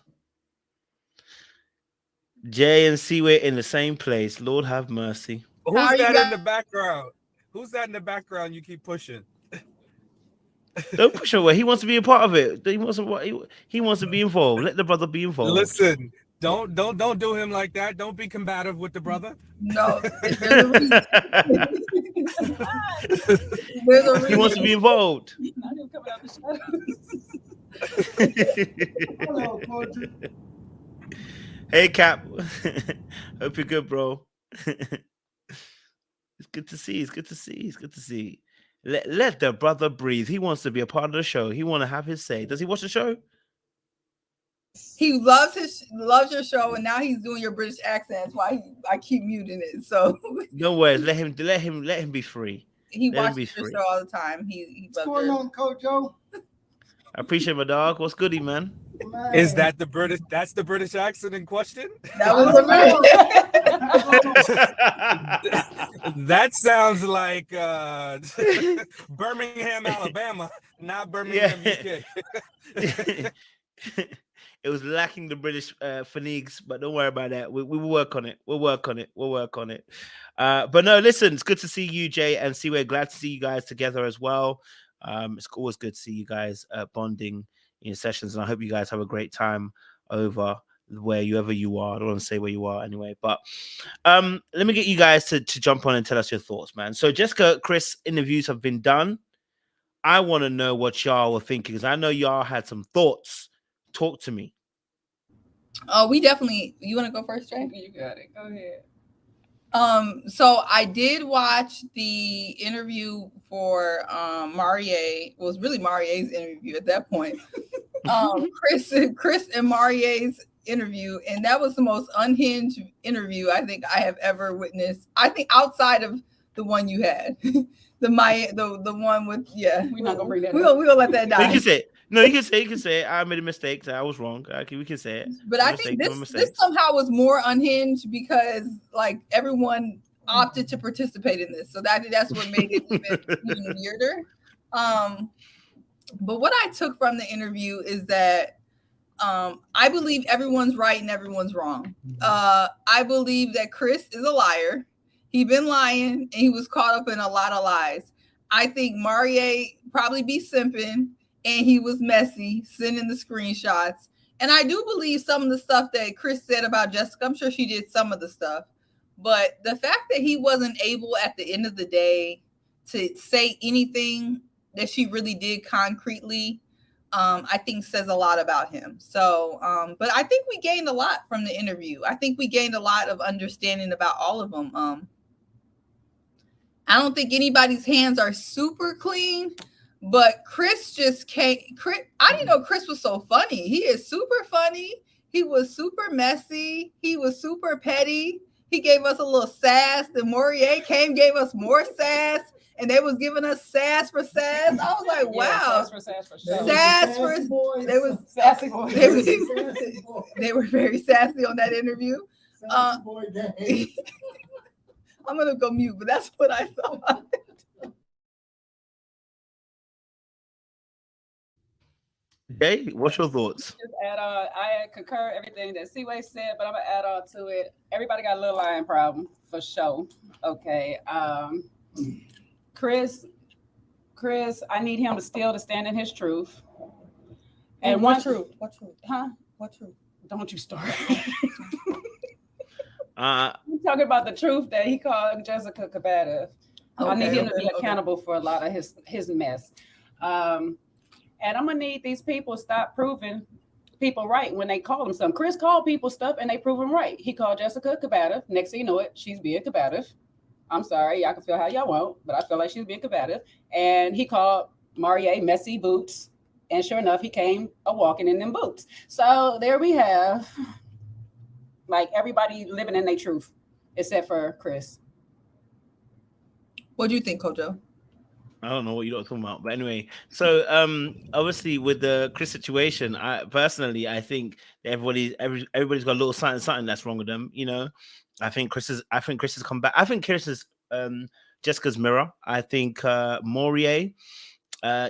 Jay and Seaway in the same place. Lord have mercy. Who's that in the background? Who's that in the background you keep pushing? Don't push him away. He wants to be a part of it. He wants to be involved. Let the brother be involved. Listen, don't do him like that. Don't be combative with the brother. No, there's a reason. There's a reason. He wants to be involved. Hello, hey, Cap. Hope you're good, bro. It's good to see. It's good to see. It's good to see. Let the brother breathe. He wants to be a part of the show. He want to have his say. Does he watch the show? He loves your show, and now he's doing your British accent. That's why I keep muting it. So No worries. Let him be free. he Let him watches be your free. show all the time. He What's going on, Coach Joe? I appreciate my dog. What's goody, man? Man. Is that the British? That's the British accent in question. That was the That sounds like Birmingham, Alabama, not Birmingham, UK. It was lacking the British phonics, but don't worry about that. We will work on it. We'll work on it. But no, listen, it's good to see you, Jay, and see. We're glad to see you guys together as well. It's always good to see you guys bonding in sessions, and I hope you guys have a great time over wherever you are. I don't want to say where you are anyway, but let me get you guys to jump on and tell us your thoughts, man. So Jessica, Chris, interviews have been done. I want to know what y'all were thinking, because I know y'all had some thoughts. Talk to me. Oh, we definitely. You want to go first, Jay? You got it. Go ahead. So I did watch the interview for Maurier. It was really Maurier's interview at that point. Chris and Maurier's interview, and that was the most unhinged interview I think I have ever witnessed. I think outside of the one you had, the one with We're not gonna bring that. we gonna let that die. You can say it. No, you can say it. I made a mistake. I was wrong. Okay, we can say it. But I think this somehow was more unhinged because like everyone opted to participate in this, so that's what made it even weirder. But what I took from the interview is that I believe everyone's right and everyone's wrong. I believe that Chris is a liar. He been lying and he was caught up in a lot of lies. I think Maurier probably be simping and he was messy, sending the screenshots. And I do believe some of the stuff that Chris said about Jessica. I'm sure she did some of the stuff. But the fact that he wasn't able at the end of the day to say anything that she really did concretely, I think says a lot about him. So, but I think we gained a lot from the interview. I think we gained a lot of understanding about all of them. I don't think anybody's hands are super clean, but Chris just can't. I didn't know Chris was so funny. He is super funny. He was super messy. He was super petty. He gave us a little sass. Then Maurier gave us more sass. And they was giving us sass for sass. I was like, wow. Sass for sure. Sass for they was sassy boys. They were very sassy on that interview. I'm gonna go mute, but that's what I thought. Jay, what's your thoughts? Just add on, I concur everything that Seaway said, but I'm gonna add on to it. Everybody got a little lying problem for sure. Okay. Chris, I need him to stand in his truth. And What truth? Huh? What truth? Don't you start. I'm talking about the truth that he called Jessica combative. I need him to be accountable for a lot of his mess. And I'm gonna need these people to stop proving people right when they call them something. Chris called people stuff and they prove him right. He called Jessica combative. Next thing you know it, she's being combative. I'm sorry, y'all can feel how y'all want, but I feel like she's being combative. And he called Maurier messy boots. And sure enough, he came walking in them boots. So there we have like everybody living in their truth, except for Chris. What do you think, Kojo? I don't know what you're talking about, but anyway. So, obviously, with the Chris situation, I think everybody's got a little something that's wrong with them. You know, I think Chris has come back. I think Chris is Jessica's mirror. I think Maurier, I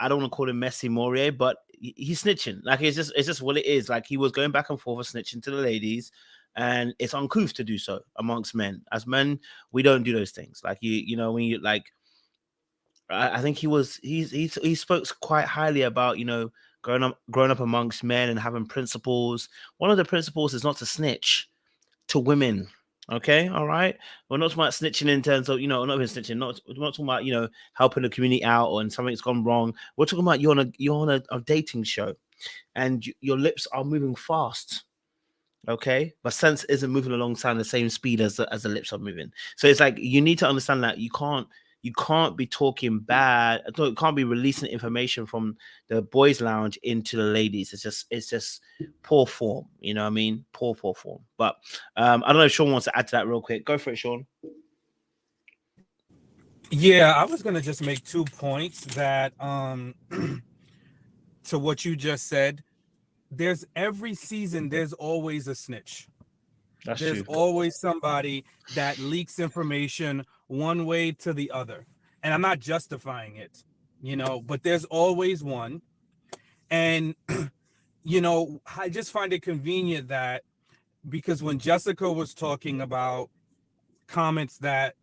don't want to call him messy Maurier, but he's snitching. Like it's just what it is. Like he was going back and forth snitching to the ladies. And it's uncouth to do so amongst men. As men, we don't do those things. Like when you like, I think he spoke quite highly about growing up amongst men and having principles. One of the principles is not to snitch to women. Okay, all right. We're not talking about snitching in terms of not even snitching. We're not talking about helping the community out or something's gone wrong. We're talking about you're on a dating show, and your lips are moving fast. Okay, but sense isn't moving alongside the same speed as the lips are moving. So it's like you need to understand that you can't you can't be talking bad. You can't be releasing information from the boys' lounge into the ladies. It's just poor form. You know what I mean? Poor form. But I don't know if Sean wants to add to that real quick. Go for it, Sean. Yeah, I was gonna just make 2 points that to what you just said. There's every season, there's always a snitch. That's There's true. always somebody that leaks information one way to the other. And I'm not justifying it, but there's always one. And, I just find it convenient that because when Jessica was talking about comments that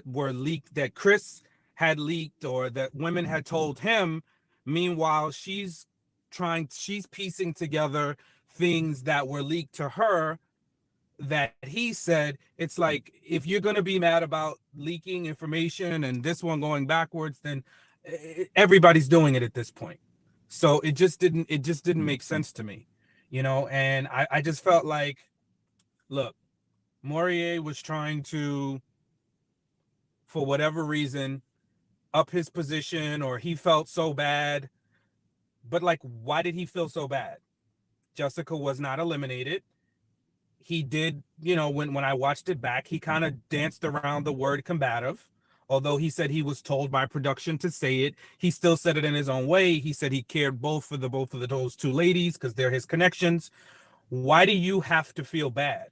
were leaked, that Chris had leaked or that women had told him, meanwhile, she's piecing together things that were leaked to her that he said. It's like, if you're going to be mad about leaking information and this one going backwards, then everybody's doing it at this point. So it just didn't make sense to me, and I just felt like, look, Maurier was trying to, for whatever reason, up his position, or he felt so bad. But like, why did he feel so bad? Jessica was not eliminated. He did, when I watched it back, he kind of danced around the word combative. Although he said he was told by production to say it, he still said it in his own way. He said he cared both of those 2 ladies because they're his connections. Why do you have to feel bad?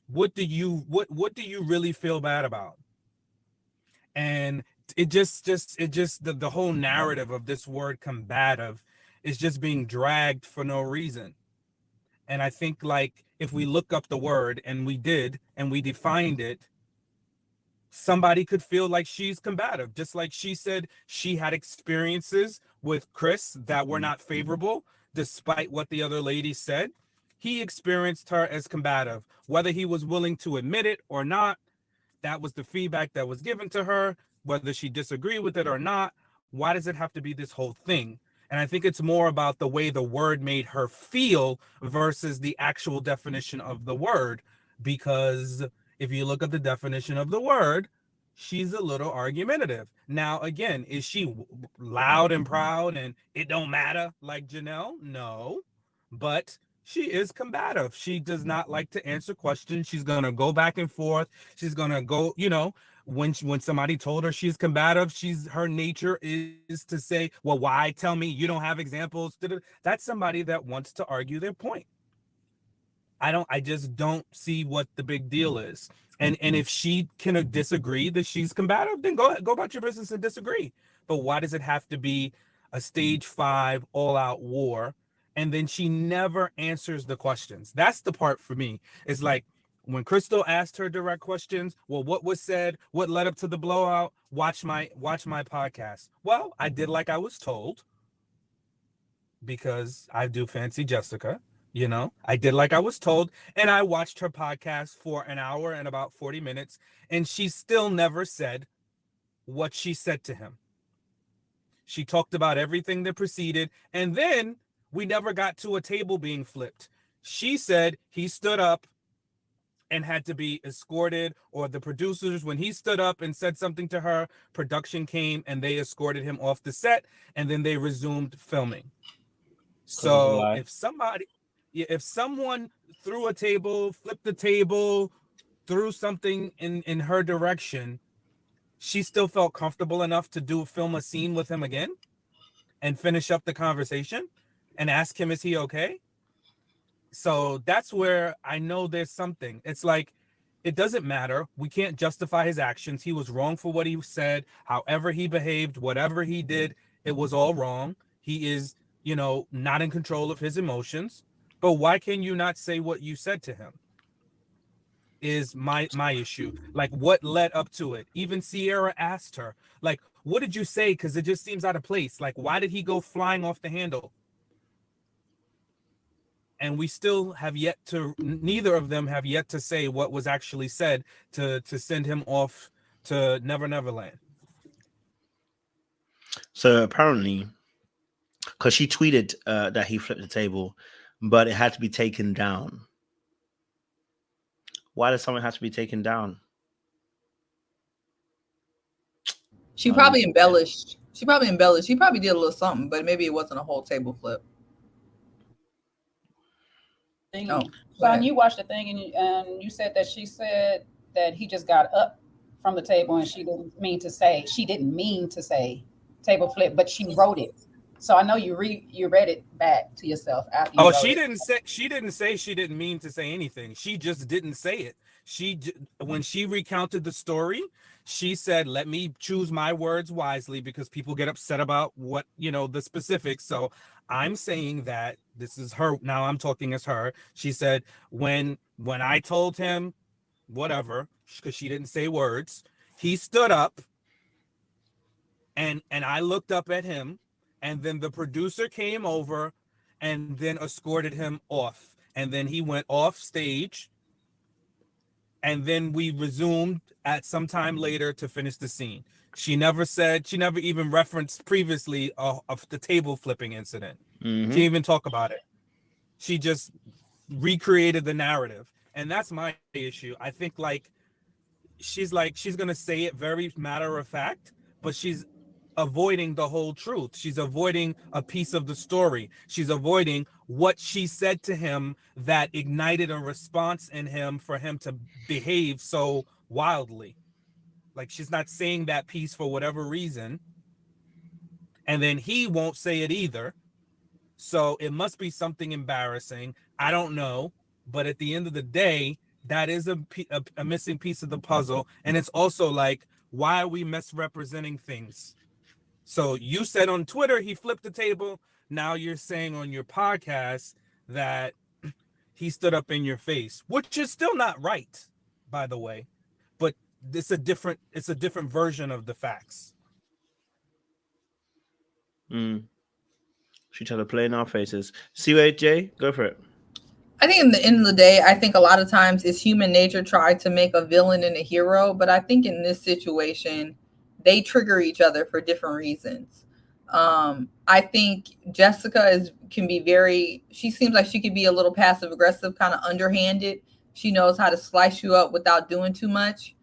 What do you really feel bad about? And it just the whole narrative of this word combative is just being dragged for no reason. And I think, like, if we look up the word, and we did, and we defined it, somebody could feel like she's combative, just like she said she had experiences with Chris that were not favorable, despite what the other lady said. He experienced her as combative, whether he was willing to admit it or not. That was the feedback that was given to her, whether she disagreed with it or not. Why does it have to be this whole thing? And I think it's more about the way the word made her feel versus the actual definition of the word. Because if you look at the definition of the word, she's a little argumentative. Now, again, is she loud and proud and it don't matter like Janelle? No, but she is combative. She does not like to answer questions. She's going to go back and forth. She's going to go, when somebody told her she's combative, her nature is to say, well, why tell me you don't have examples? That's somebody that wants to argue their point. I just don't see what the big deal is. And if she can disagree that she's combative, then go about your business and disagree. But why does it have to be a stage 5 all-out war? And then she never answers the questions. That's the part for me. It's like, when Crystal asked her direct questions, well, what was said, what led up to the blowout? Watch my podcast. Well, I did like I was told, because I do fancy Jessica. I did like I was told, and I watched her podcast for an hour and about 40 minutes, and she still never said what she said to him. She talked about everything that preceded, and then we never got to a table being flipped. She said he stood up and had to be escorted, or the producers, when he stood up and said something to her, production came and they escorted him off the set, and then they resumed filming. So if someone threw a table, flipped the table, threw something in her direction, she still felt comfortable enough to film a scene with him again and finish up the conversation and ask him, is he okay? So that's where I know there's something. It's like, it doesn't matter. We can't justify his actions. He was wrong for what he said. However he behaved, whatever he did, it was all wrong. He is, not in control of his emotions. But why can you not say what you said to him? Is my issue. Like, what led up to it? Even Sierra asked her, like, what did you say? Because it just seems out of place. Like, why did he go flying off the handle? And we still have yet to, neither of them have yet to say what was actually said to send him off to Never Never Land. So apparently, because she tweeted that he flipped the table, but it had to be taken down. Why does something have to be taken down? She probably embellished. She probably did a little something, but maybe it wasn't a whole table flip. Oh, Sean, you watched the thing and you said that she said that he just got up from the table and she didn't mean to say table flip, but she wrote it. So I know you read it back to yourself after you she didn't say she didn't mean to say anything. She just didn't say it. When she recounted the story, she said, let me choose my words wisely because people get upset about what, the specifics. So I'm saying that this is her. Now I'm talking as her. She said, when I told him whatever, because she didn't say words, he stood up and I looked up at him, and then the producer came over and then escorted him off. And then he went off stage. And then we resumed at some time later to finish the scene. She never even referenced previously of the table flipping incident. Mm-hmm. She didn't even talk about it. She just recreated the narrative. And that's my issue. I think she's going to say it very matter of fact, but she's avoiding the whole truth. She's avoiding a piece of the story. She's avoiding what she said to him that ignited a response in him for him to behave so wildly. Like, she's not saying that piece for whatever reason. And then he won't say it either. So it must be something embarrassing. I don't know. But at the end of the day, that is a missing piece of the puzzle. And it's also like, why are we misrepresenting things? So you said on Twitter he flipped the table. Now you're saying on your podcast that he stood up in your face, which is still not right, by the way. But it's a different version of the facts. She tried to play in our faces. See, Jay, go for it. I think in the end of the day, I think a lot of times it's human nature try to make a villain and a hero. But I think in this situation, they trigger each other for different reasons. I think Jessica she seems like she could be a little passive aggressive, kind of underhanded. She knows how to slice you up without doing too much.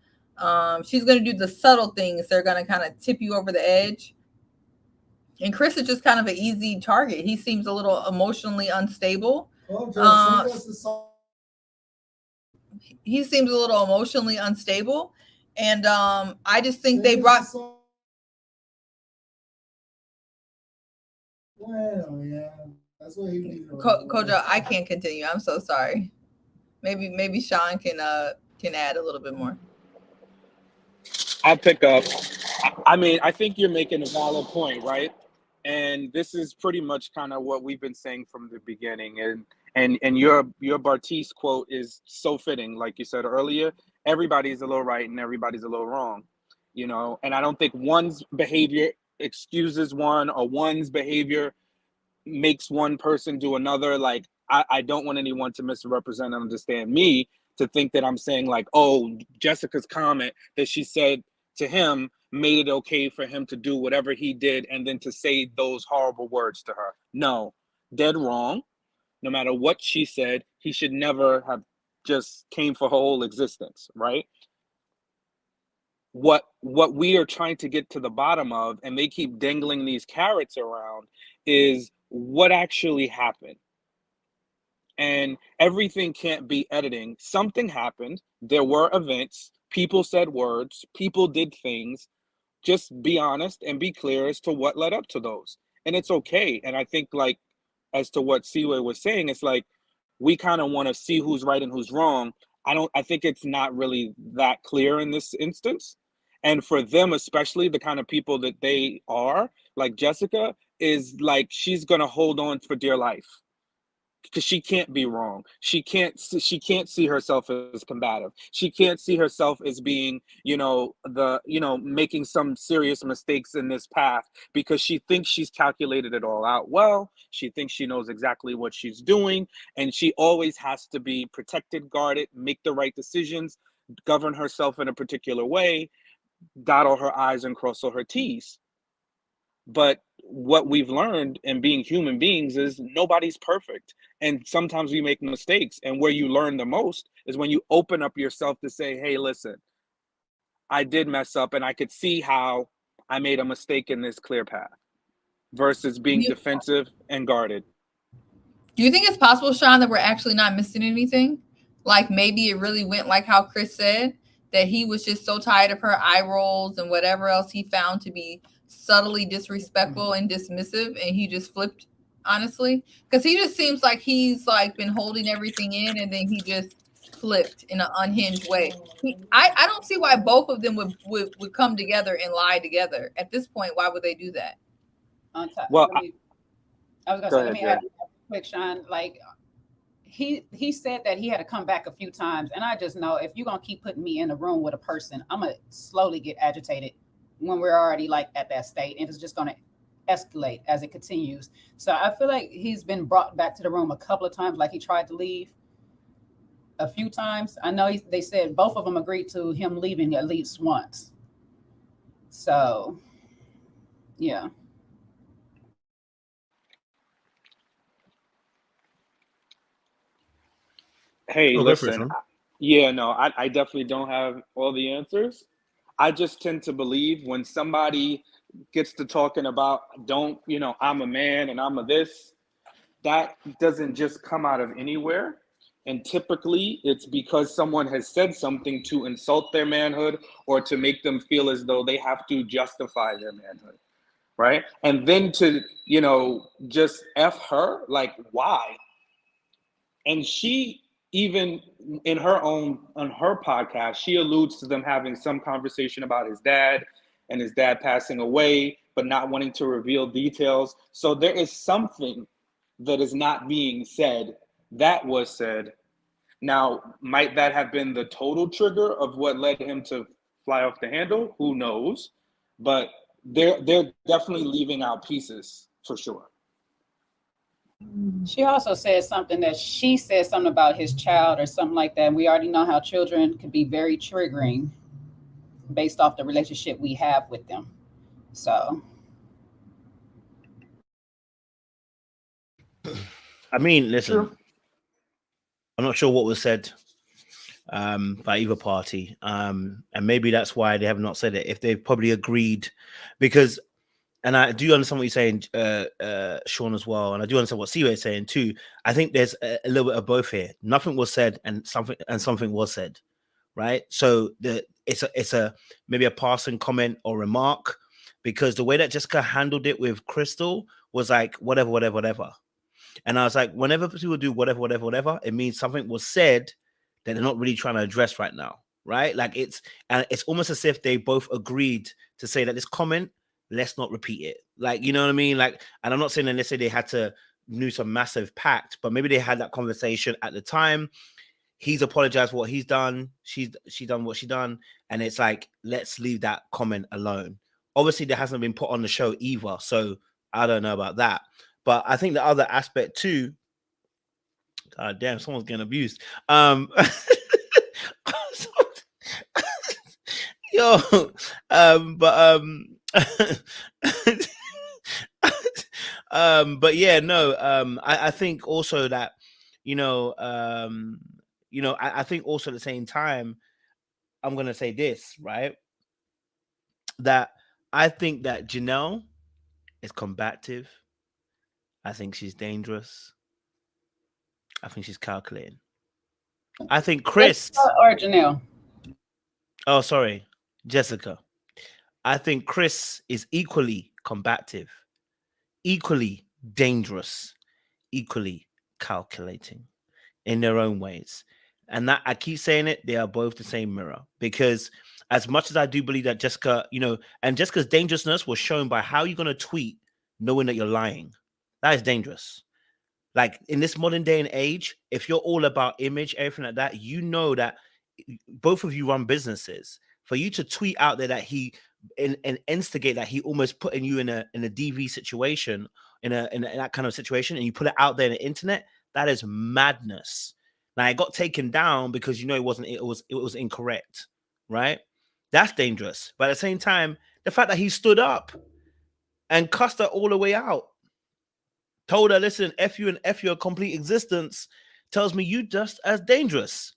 She's going to do the subtle things. They're going to kind of tip you over the edge. And Chris is just kind of an easy target. He seems a little emotionally unstable. He seems a little emotionally unstable. And I just think they brought... Well, yeah, that's what he Kojo, I can't continue. I'm so sorry. Maybe Sean can add a little bit more. I'll pick up. I mean, I think you're making a valid point, right? And this is pretty much kind of what we've been saying from the beginning. And your Bartiz quote is so fitting. Like you said earlier, everybody's a little right and everybody's a little wrong, and I don't think one's behavior excuses one or one's behavior makes one person do another. Like, I don't want anyone to misrepresent and understand me to think that I'm saying like, oh, Jessica's comment that she said to him made it okay for him to do whatever he did and then to say those horrible words to her. No, dead wrong. No matter what she said, he should never have just came for her whole existence, right? What we are trying to get to the bottom of, and they keep dangling these carrots around, is what actually happened. And everything can't be editing. Something happened. There were events. People said words. People did things. Just be honest and be clear as to what led up to those. And it's okay. And I think, like, as to what Siwe was saying, it's like we kind of want to see who's right and who's wrong. I think it's not really that clear in this instance. And for them, especially the kind of people that they are, like Jessica, is like she's going to hold on for dear life because she can't be wrong. She can't see herself as combative. She can't see herself as being, making some serious mistakes in this path because she thinks she's calculated it all out well. She thinks she knows exactly what she's doing. And she always has to be protected, guarded, make the right decisions, govern herself in a particular way, dot all her I's and cross all her T's. But what we've learned in being human beings is nobody's perfect. And sometimes we make mistakes. And where you learn the most is when you open up yourself to say, hey, listen, I did mess up and I could see how I made a mistake in this clear path, versus being defensive and guarded. Do you think it's possible, Sean, that we're actually not missing anything? Like maybe it really went like how Chris said, that he was just so tired of her eye rolls and whatever else he found to be subtly disrespectful and dismissive, and he just flipped, honestly? Because he just seems like he's like been holding everything in, and then he just flipped in an unhinged way. I don't see why both of them would come together and lie together. At this point, why would they do that? On top, Well, I was gonna say, let me add quick, Sean. Like he said that he had to come back a few times, and I just know if you're gonna keep putting me in a room with a person, I'm gonna slowly get agitated when we're already like at that state, and it's just gonna escalate as it continues. So I feel like he's been brought back to the room a couple of times, like he tried to leave a few times. I know they said both of them agreed to him leaving at least once. So yeah. Hey, Oh, go for it, listen, Sean. yeah, no, I definitely don't have all the answers. I just tend to believe when somebody gets to talking about, I'm a man and I'm a this, that doesn't just come out of anywhere. And typically it's because someone has said something to insult their manhood or to make them feel as though they have to justify their manhood, right? And then to, just F her, like, why? And she, even on her podcast, she alludes to them having some conversation about his dad and his dad passing away, but not wanting to reveal details. So there is something that is not being said that was said. Now, might that have been the total trigger of what led him to fly off the handle? Who knows? But they're definitely leaving out pieces for sure. She also said something that she said something about his child or something like that. And we already know how children can be very triggering based off the relationship we have with them. So, I mean, listen, True. I'm not sure what was said by either party. And maybe that's why they have not said it. If they've probably agreed, because, and I do understand what you're saying, Sean, as well. And I do understand what Siwe is saying too. I think there's a little bit of both here. Nothing was said and something was said, right? So it's a maybe a passing comment or remark, because the way that Jessica handled it with Crystal was like, whatever. And I was like, whenever people do whatever, it means something was said that they're not really trying to address right now, right? Like it's almost as if they both agreed to say that this comment, let's not repeat it. Like, you know what I mean? Like, and I'm not saying that let's say they had to do some massive pact, but maybe they had that conversation at the time. He's apologized for what he's done. She done what she done. And it's like, let's leave that comment alone. Obviously, that hasn't been put on the show either. So I don't know about that. But I think the other aspect too, God damn, someone's getting abused. But yeah, no, I think also that, I think also at the same time, I'm gonna say this, right? That I think that Janelle is combative. I think she's dangerous. I think she's calculating. I think Chris or Janelle. Oh, sorry, Jessica. I think Chris is equally combative, equally dangerous, equally calculating in their own ways. And that I keep saying it, they are both the same mirror. Because as much as I do believe that Jessica, and Jessica's dangerousness was shown by how you're going to tweet knowing that you're lying. That is dangerous. Like in this modern day and age, if you're all about image, everything like that, you know that both of you run businesses. For you to tweet out there that he and instigate that he almost putting you in a DV situation, in that kind of situation, and you put it out there in the internet, that is madness. Now it got taken down because it was incorrect, right? That's dangerous. But at the same time, the fact that he stood up and cussed her all the way out, told her, listen, F you and F your complete existence, tells me you just as dangerous.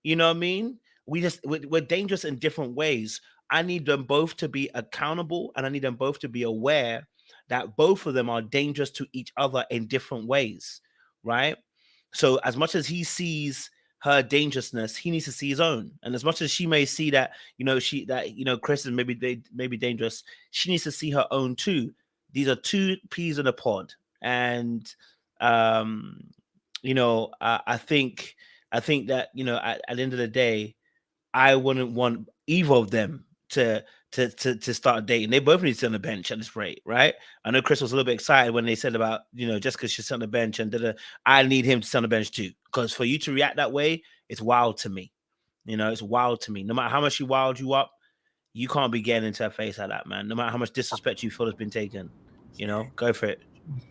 You know what I mean? We're dangerous in different ways. I need them both to be accountable, and I need them both to be aware that both of them are dangerous to each other in different ways, right? So as much as he sees her dangerousness, he needs to see his own. And as much as she may see that, Chris is maybe dangerous, she needs to see her own too. These are two peas in a pod. And I think that, at the end of the day, I wouldn't want either of them to start dating. They both need to sit on the bench at this rate, right? I know Chris was a little bit excited when they said about, just because she's on the bench, and I need him to sit on the bench too. Because for you to react that way, it's wild to me. It's wild to me. No matter how much she wild you up, you can't be getting into her face like that, man. No matter how much disrespect you feel has been taken, go for it.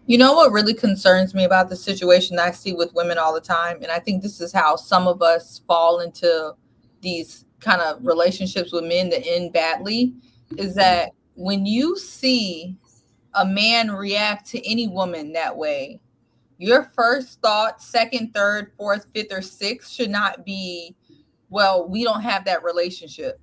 You know what really concerns me about the situation I see with women all the time, and I think this is how some of us fall into these kind of relationships with men that end badly, is that when you see a man react to any woman that way, your first thought, second, third, fourth, fifth, or sixth should not be, well, we don't have that relationship.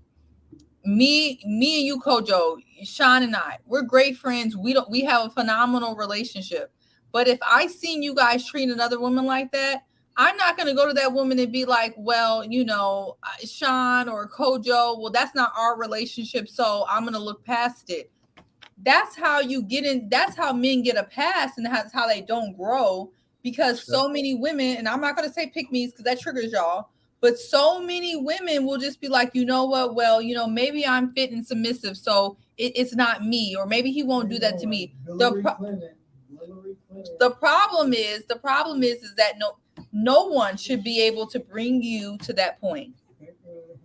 Me and you, Kojo, Sean and I, we're great friends. We have a phenomenal relationship. But if I seen you guys treat another woman like that, I'm not going to go to that woman and be like, well, Sean or Kojo, well, that's not our relationship, so I'm going to look past it. That's how you get in. That's how men get a pass, and that's how they don't grow, because so many women, and I'm not going to say pick me's because that triggers y'all, but so many women will just be like, you know what? Well, maybe I'm fit and submissive, so it's not me, or maybe he won't do that to me. The problem is that no one should be able to bring you to that point.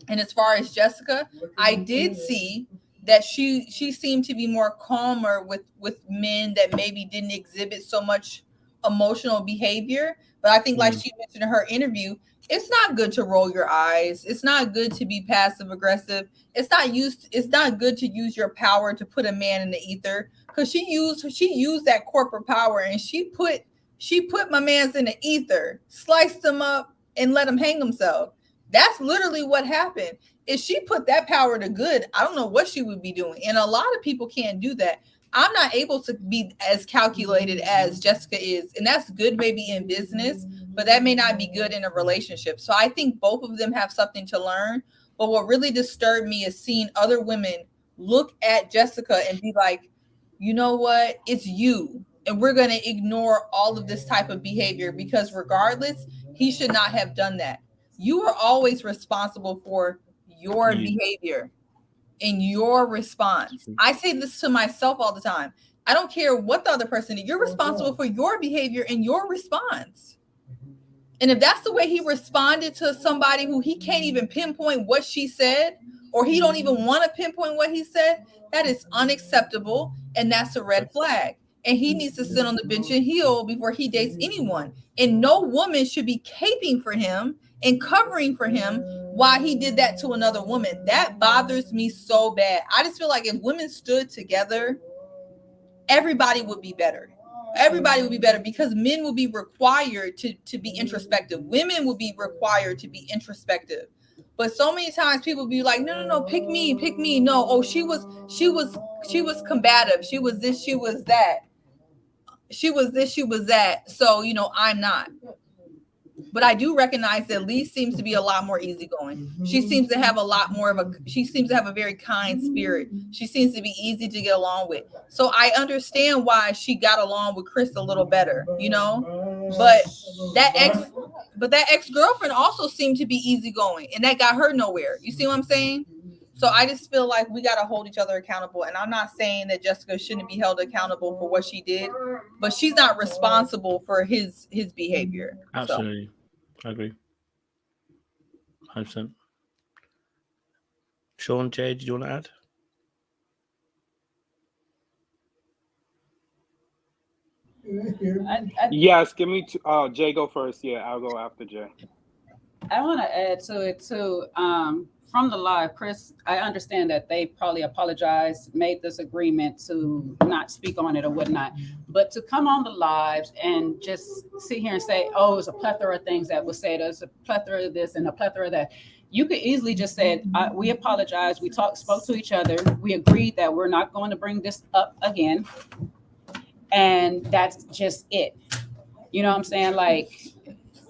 And as far as Jessica, I did see that she seemed to be more calmer with men that maybe didn't exhibit so much emotional behavior. But I think, like she mentioned in her interview, it's not good to roll your eyes. It's not good to be passive aggressive. It's not good to use your power to put a man in the ether, because she used that corporate power, and she put my man's in the ether, sliced him up, and let him hang himself. That's literally what happened. If she put that power to good, I don't know what she would be doing. And a lot of people can't do that. I'm not able to be as calculated as Jessica is. And that's good maybe in business, but that may not be good in a relationship. So I think both of them have something to learn. But what really disturbed me is seeing other women look at Jessica and be like, you know what? It's you. And we're going to ignore all of this type of behavior, because regardless, he should not have done that. You are always responsible for your behavior and your response. I say this to myself all the time. I don't care what the other person did. You're responsible for your behavior and your response. And if that's the way he responded to somebody who he can't even pinpoint what she said, or he don't even want to pinpoint what he said, that is unacceptable. And that's a red flag. And he needs to sit on the bench and heal before he dates anyone. And no woman should be caping for him and covering for him while he did that to another woman. That bothers me so bad. I just feel like if women stood together, everybody would be better. Everybody would be better, because men will be required to be introspective. Women will be required to be introspective. But so many times people be like, no, pick me. No, oh, she was combative. She was this, she was that. She was this, she was that. So, I'm not. But I do recognize that Lee seems to be a lot more easygoing. She seems to have a very kind spirit. She seems to be easy to get along with. So I understand why she got along with Chris a little better, But that ex-girlfriend also seemed to be easygoing, and that got her nowhere. You see what I'm saying? So I just feel like we got to hold each other accountable. And I'm not saying that Jessica shouldn't be held accountable for what she did, but she's not responsible for his behavior. Absolutely. I agree. 100%. Sean, Jay, did you want to add? Yes, give me Jay go first. Yeah, I'll go after Jay. I want to add to it too. From the live, Chris, I understand that they probably apologized, made this agreement to not speak on it or whatnot, but to come on the lives and just sit here and say, oh, it's a plethora of things that was said, there's a plethora of this and a plethora of that. You could easily just said, we apologize. We spoke to each other. We agreed that we're not going to bring this up again. And that's just it. You know what I'm saying? Like,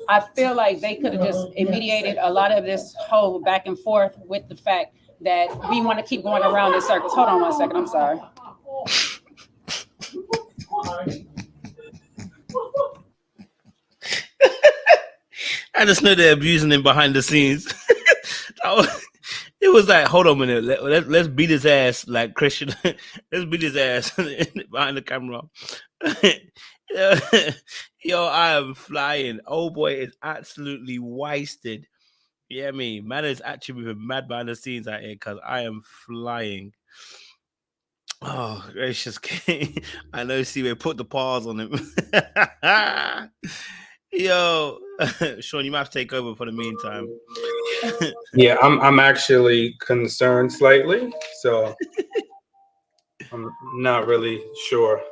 I feel like they could have just mediated a lot of this whole back and forth with the fact that we want to keep going around in circles. Hold on 1 second. I'm sorry. I just know they're abusing him behind the scenes. It was like, hold on a minute, let's beat his ass like Christian. Let's beat his ass behind the camera. Yo, I am flying. Oh boy, is absolutely wasted. Yeah, me, man is actually moving mad behind the scenes out here because I am flying. Oh, gracious king. I know, see, we put the pause on him. Yo, Sean, you might have to take over for the meantime. Yeah, I'm actually concerned slightly, so I'm not really sure.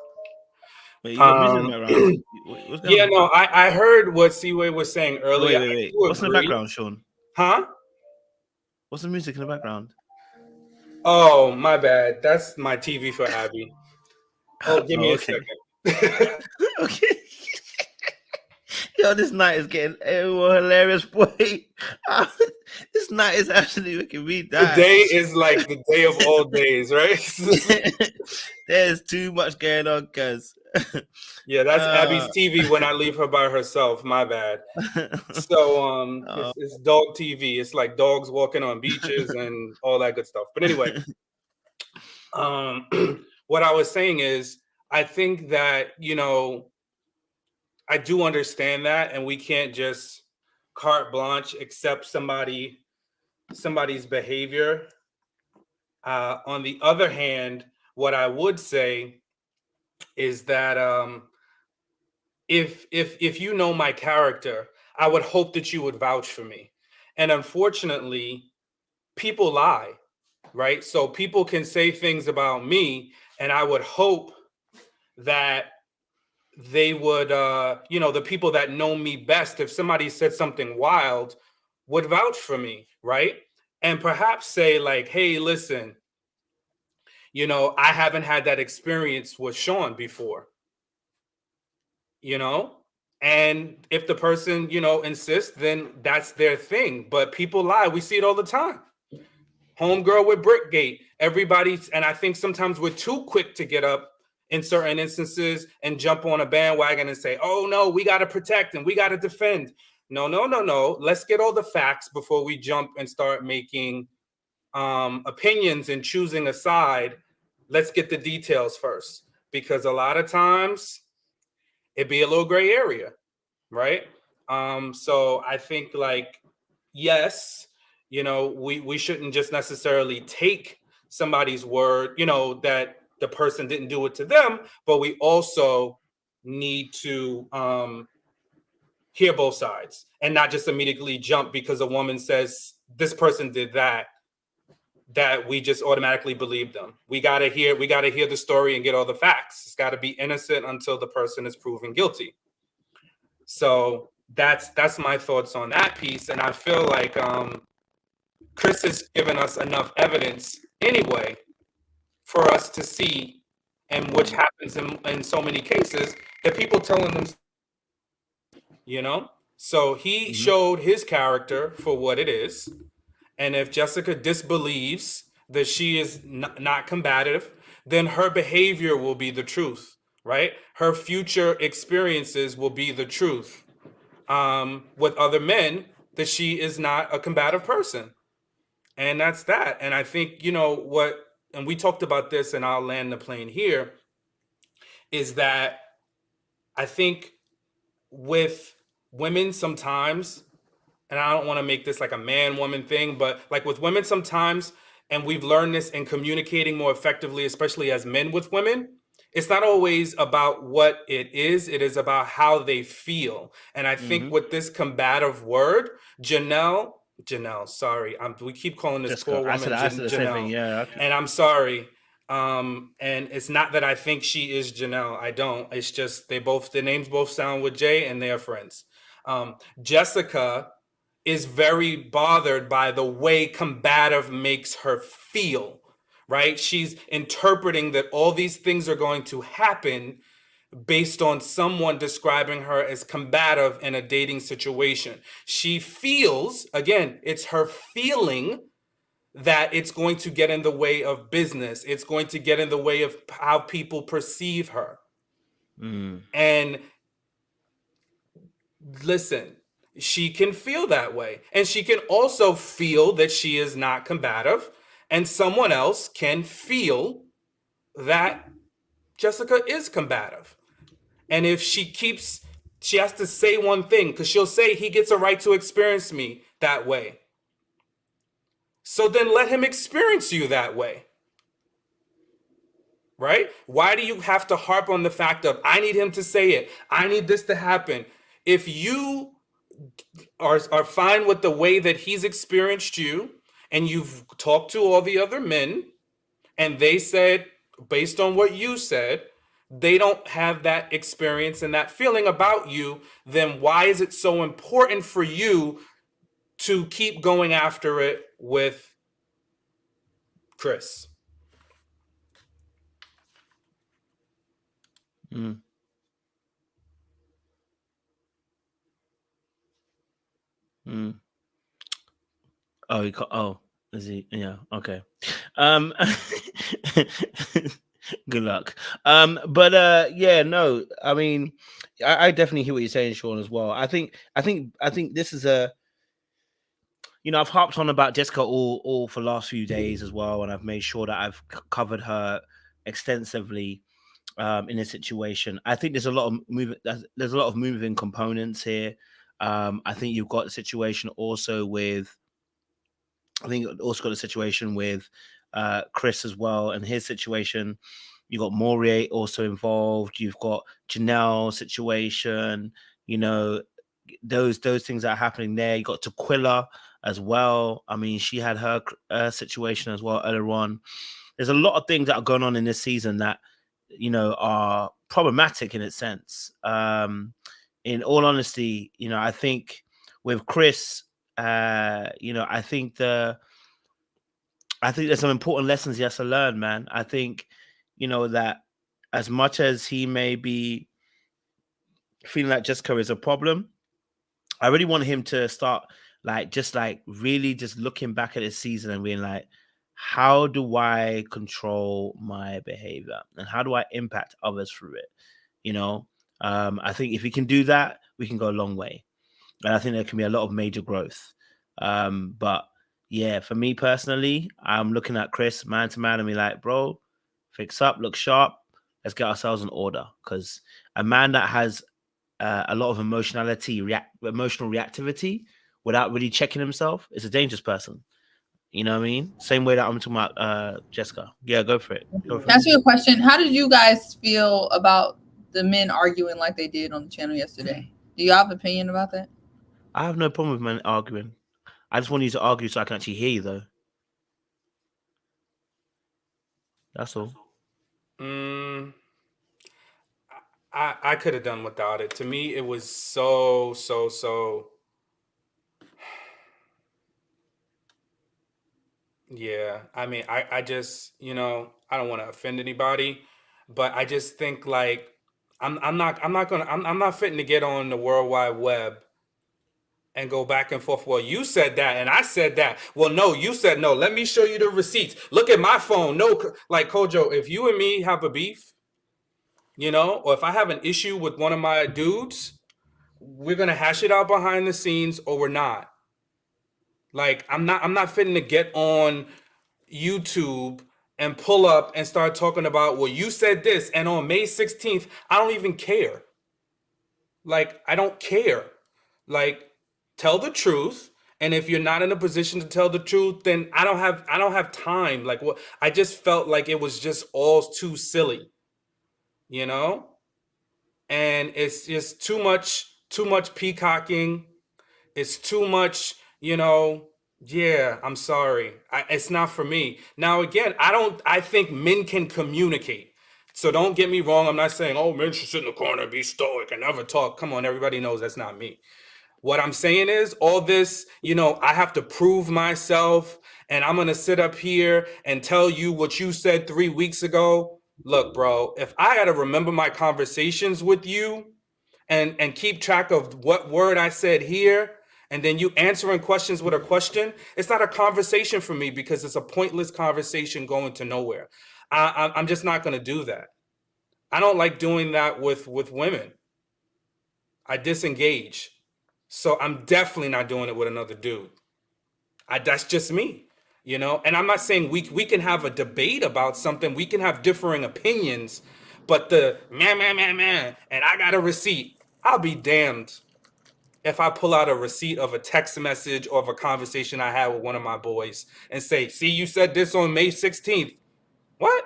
Wait, you got music in the background? What's going Yeah, on? no, I heard what Seaway was saying earlier. Wait. What's in the background, Sean? Huh? What's the music in the background? Oh, my bad. That's my TV for Abby. Oh, give me a second. Okay. Yo, this night is getting hilarious, boy. This night is actually making me die. Today is like the day of all days, right? There's too much going on, cuz. Yeah, that's Abby's TV when I leave her by herself. My bad. So it's dog TV. It's like dogs walking on beaches and all that good stuff. But anyway, what I was saying is, I think that, you know, I do understand that, and we can't just carte blanche accept somebody's behavior. On the other hand, what I would say is that if you know my character, I would hope that you would vouch for me. And unfortunately, people lie, right? So people can say things about me, and I would hope that they would, you know, the people that know me best, if somebody said something wild, would vouch for me, right? And perhaps say like, hey, listen, you know, I haven't had that experience with Sean before, you know? And if the person, you know, insists, then that's their thing. But people lie. We see it all the time. Homegirl with Brickgate, everybody's, and I think sometimes we're too quick to get up in certain instances and jump on a bandwagon and say, oh no, we got to protect and we got to defend. No. Let's get all the facts before we jump and start making opinions and choosing a side. Let's get the details first, because a lot of times it'd be a little gray area, right? So I think, like, yes, you know, we shouldn't just necessarily take somebody's word, you know, that the person didn't do it to them, but we also need to hear both sides and not just immediately jump because a woman says this person did that we just automatically believe them. We gotta hear the story and get all the facts. It's gotta be innocent until the person is proven guilty. So that's my thoughts on that piece. And I feel like Chris has given us enough evidence anyway for us to see, and which happens in so many cases, that people telling them, you know. So he showed his character for what it is. And if Jessica disbelieves that she is not combative, then her behavior will be the truth, right? Her future experiences will be the truth with other men, that she is not a combative person. And that's that. And I think, you know, what, and we talked about this, and I'll land the plane here, is that I think with women sometimes, and I don't want to make this like a man-woman thing, but like with women sometimes, and we've learned this in communicating more effectively, especially as men with women, it's not always about what it is about how they feel. And I think with this combative word, Janelle, sorry, we keep calling this poor woman Janelle. Yeah, okay. And I'm sorry. And it's not that I think she is Janelle. I don't. It's just their names both sound with J, and they are friends. Jessica is very bothered by the way Combative makes her feel, right? She's interpreting that all these things are going to happen based on someone describing her as combative in a dating situation. She feels, again, it's her feeling that it's going to get in the way of business. It's going to get in the way of how people perceive her. And listen, she can feel that way. And she can also feel that she is not combative. And someone else can feel that Jessica is combative. And if she has to say one thing, because she'll say he gets a right to experience me that way. So then let him experience you that way. Right? Why do you have to harp on the fact of, I need him to say it, I need this to happen? If you are fine with the way that he's experienced you, and you've talked to all the other men, and they said, based on what you said, they don't have that experience and that feeling about you, then why is it so important for you to keep going after it with Chris? Oh, is he? Yeah. Okay. Good luck. But yeah, no, I mean, I definitely hear what you're saying, Sean, as well. I think this is a, I've harped on about Jessica all for the last few days as well, and I've made sure that I've covered her extensively in this situation. I think there's a lot of moving components here. I think you've got the situation also with, Chris as well, and his situation. You got Maurier also involved. You've got Janelle's situation. Those things that are happening there. You got Tequila as well. I mean, she had her situation as well earlier on. There's a lot of things that are going on in this season that are problematic in its sense. In all honesty, I think with Chris, I think there's some important lessons he has to learn, man. I think, that as much as he may be feeling like Jessica is a problem, I really want him to start really just looking back at this season and being like, how do I control my behavior and how do I impact others through it? I think if we can do that, we can go a long way. And I think there can be a lot of major growth. But yeah, for me personally, I'm looking at Chris man to man and be like, bro, fix up, look sharp. Let's get ourselves in order. Because a man that has a lot of emotional reactivity without really checking himself is a dangerous person. You know what I mean? Same way that I'm talking about Jessica. Yeah, go for it. Ask you a question. How did you guys feel about the men arguing like they did on the channel yesterday? Do you have an opinion about that? I have no problem with men arguing. I just want you to argue so I can actually hear you, though. That's all. I could have done without it. To me, it was so. Yeah, I mean, I just, I don't want to offend anybody, but I just think like I'm not fitting to get on the World Wide Web and go back and forth. Well, you said that and I said that. Well, no, you said no. Let me show you the receipts. Look at my phone. No, like Kojo, if you and me have a beef, or if I have an issue with one of my dudes, we're gonna hash it out behind the scenes, or we're not. Like I'm not fitting to get on YouTube and pull up and start talking about, well, you said this, and on May 16th, I don't even care. Like, I don't care. Like, tell the truth. And if you're not in a position to tell the truth, then I don't have time. Like, what I just felt like it was just all too silly, and it's just too much peacocking. It's too much, yeah, I'm sorry. It's not for me. Now, again, I think men can communicate. So don't get me wrong. I'm not saying, oh, men should sit in the corner and be stoic and never talk. Come on, everybody knows that's not me. What I'm saying is all this, you know, I have to prove myself and I'm going to sit up here and tell you what you said 3 weeks ago. Look, bro, if I got to remember my conversations with you and keep track of what word I said here, and then you answering questions with a question, it's not a conversation for me because it's a pointless conversation going to nowhere. I'm just not going to do that. I don't like doing that with women. I disengage. So I'm definitely not doing it with another dude. That's just me, you know? And I'm not saying we can have a debate about something. We can have differing opinions, but the man, and I got a receipt. I'll be damned if I pull out a receipt of a text message or of a conversation I had with one of my boys and say, see, you said this on May 16th. What?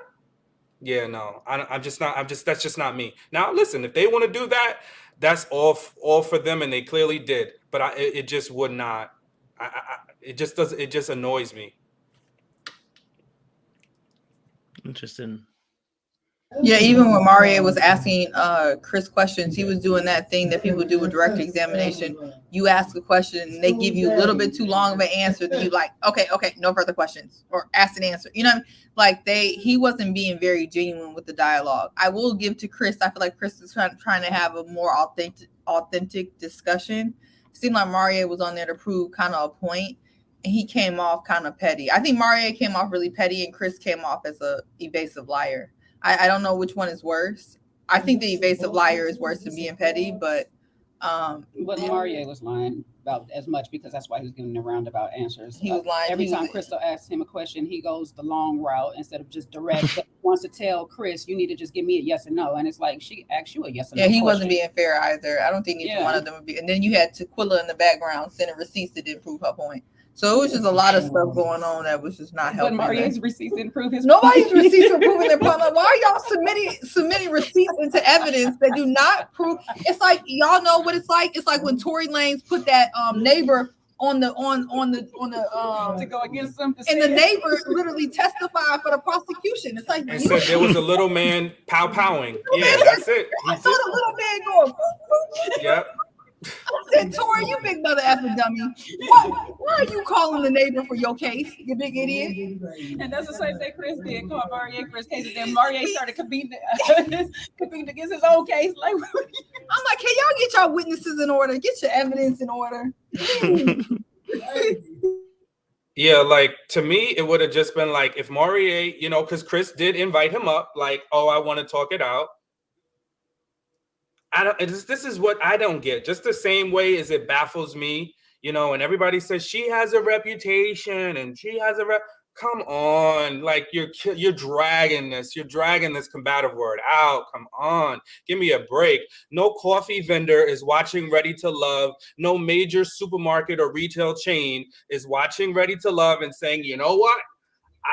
Yeah, no, that's just not me. Now, listen, if they want to do that, that's all for them, and they clearly did. But it just would not. It just annoys me. Interesting. Yeah, even when Maurier was asking Chris questions, he was doing that thing that people do with direct examination. You ask a question and they give you a little bit too long of an answer, then you like, okay, no further questions, or ask an answer. You know what I mean? Like he wasn't being very genuine with the dialogue. I will give to Chris, I feel like Chris is trying to have a more authentic discussion. It seemed like Maurier was on there to prove kind of a point, and he came off kind of petty. I think Maurier came off really petty and Chris came off as a evasive liar. I don't know which one is worse. I think the evasive liar is worse than being petty, but Maurier was lying about as much because that's why he was giving the roundabout answers. He was lying. Every time Crystal asks him a question, he goes the long route instead of just direct. Wants to tell Chris, you need to just give me a yes or no, and it's like she asked you a yes or no. Yeah, he wasn't being fair either. I don't think either one of them would be. And then you had Tequila in the background sending receipts that didn't prove her point. So it was just a lot of stuff going on that was just not helping. But Maurier's receipts didn't prove his Nobody's receipts are proving their point. Like, why are y'all submitting receipts into evidence that do not prove? It's like y'all know what it's like. It's like when Tory Lanez put that neighbor on the to go against them, and the neighbor literally testified for the prosecution. It's like and said there was a little man powing. Yeah, that's it. I saw the little man going. Yep. I said, Tori, you big mother effing dummy. Why are you calling the neighbor for your case, you big idiot? And that's the same thing Chris did, called Maurier for his case, and then Maurier started competing against his own case. Like, I'm like, can y'all get y'all witnesses in order? Get your evidence in order. Yeah, like to me, it would have just been like if Maurier, you know, because Chris did invite him up, like, oh, I want to talk it out. This is what I don't get. Just the same way as it baffles me, you know, and everybody says she has a reputation and she has a come on, like you're dragging this combative word out. Come on, give me a break. No coffee vendor is watching Ready to Love. No major supermarket or retail chain is watching Ready to Love and saying, you know what?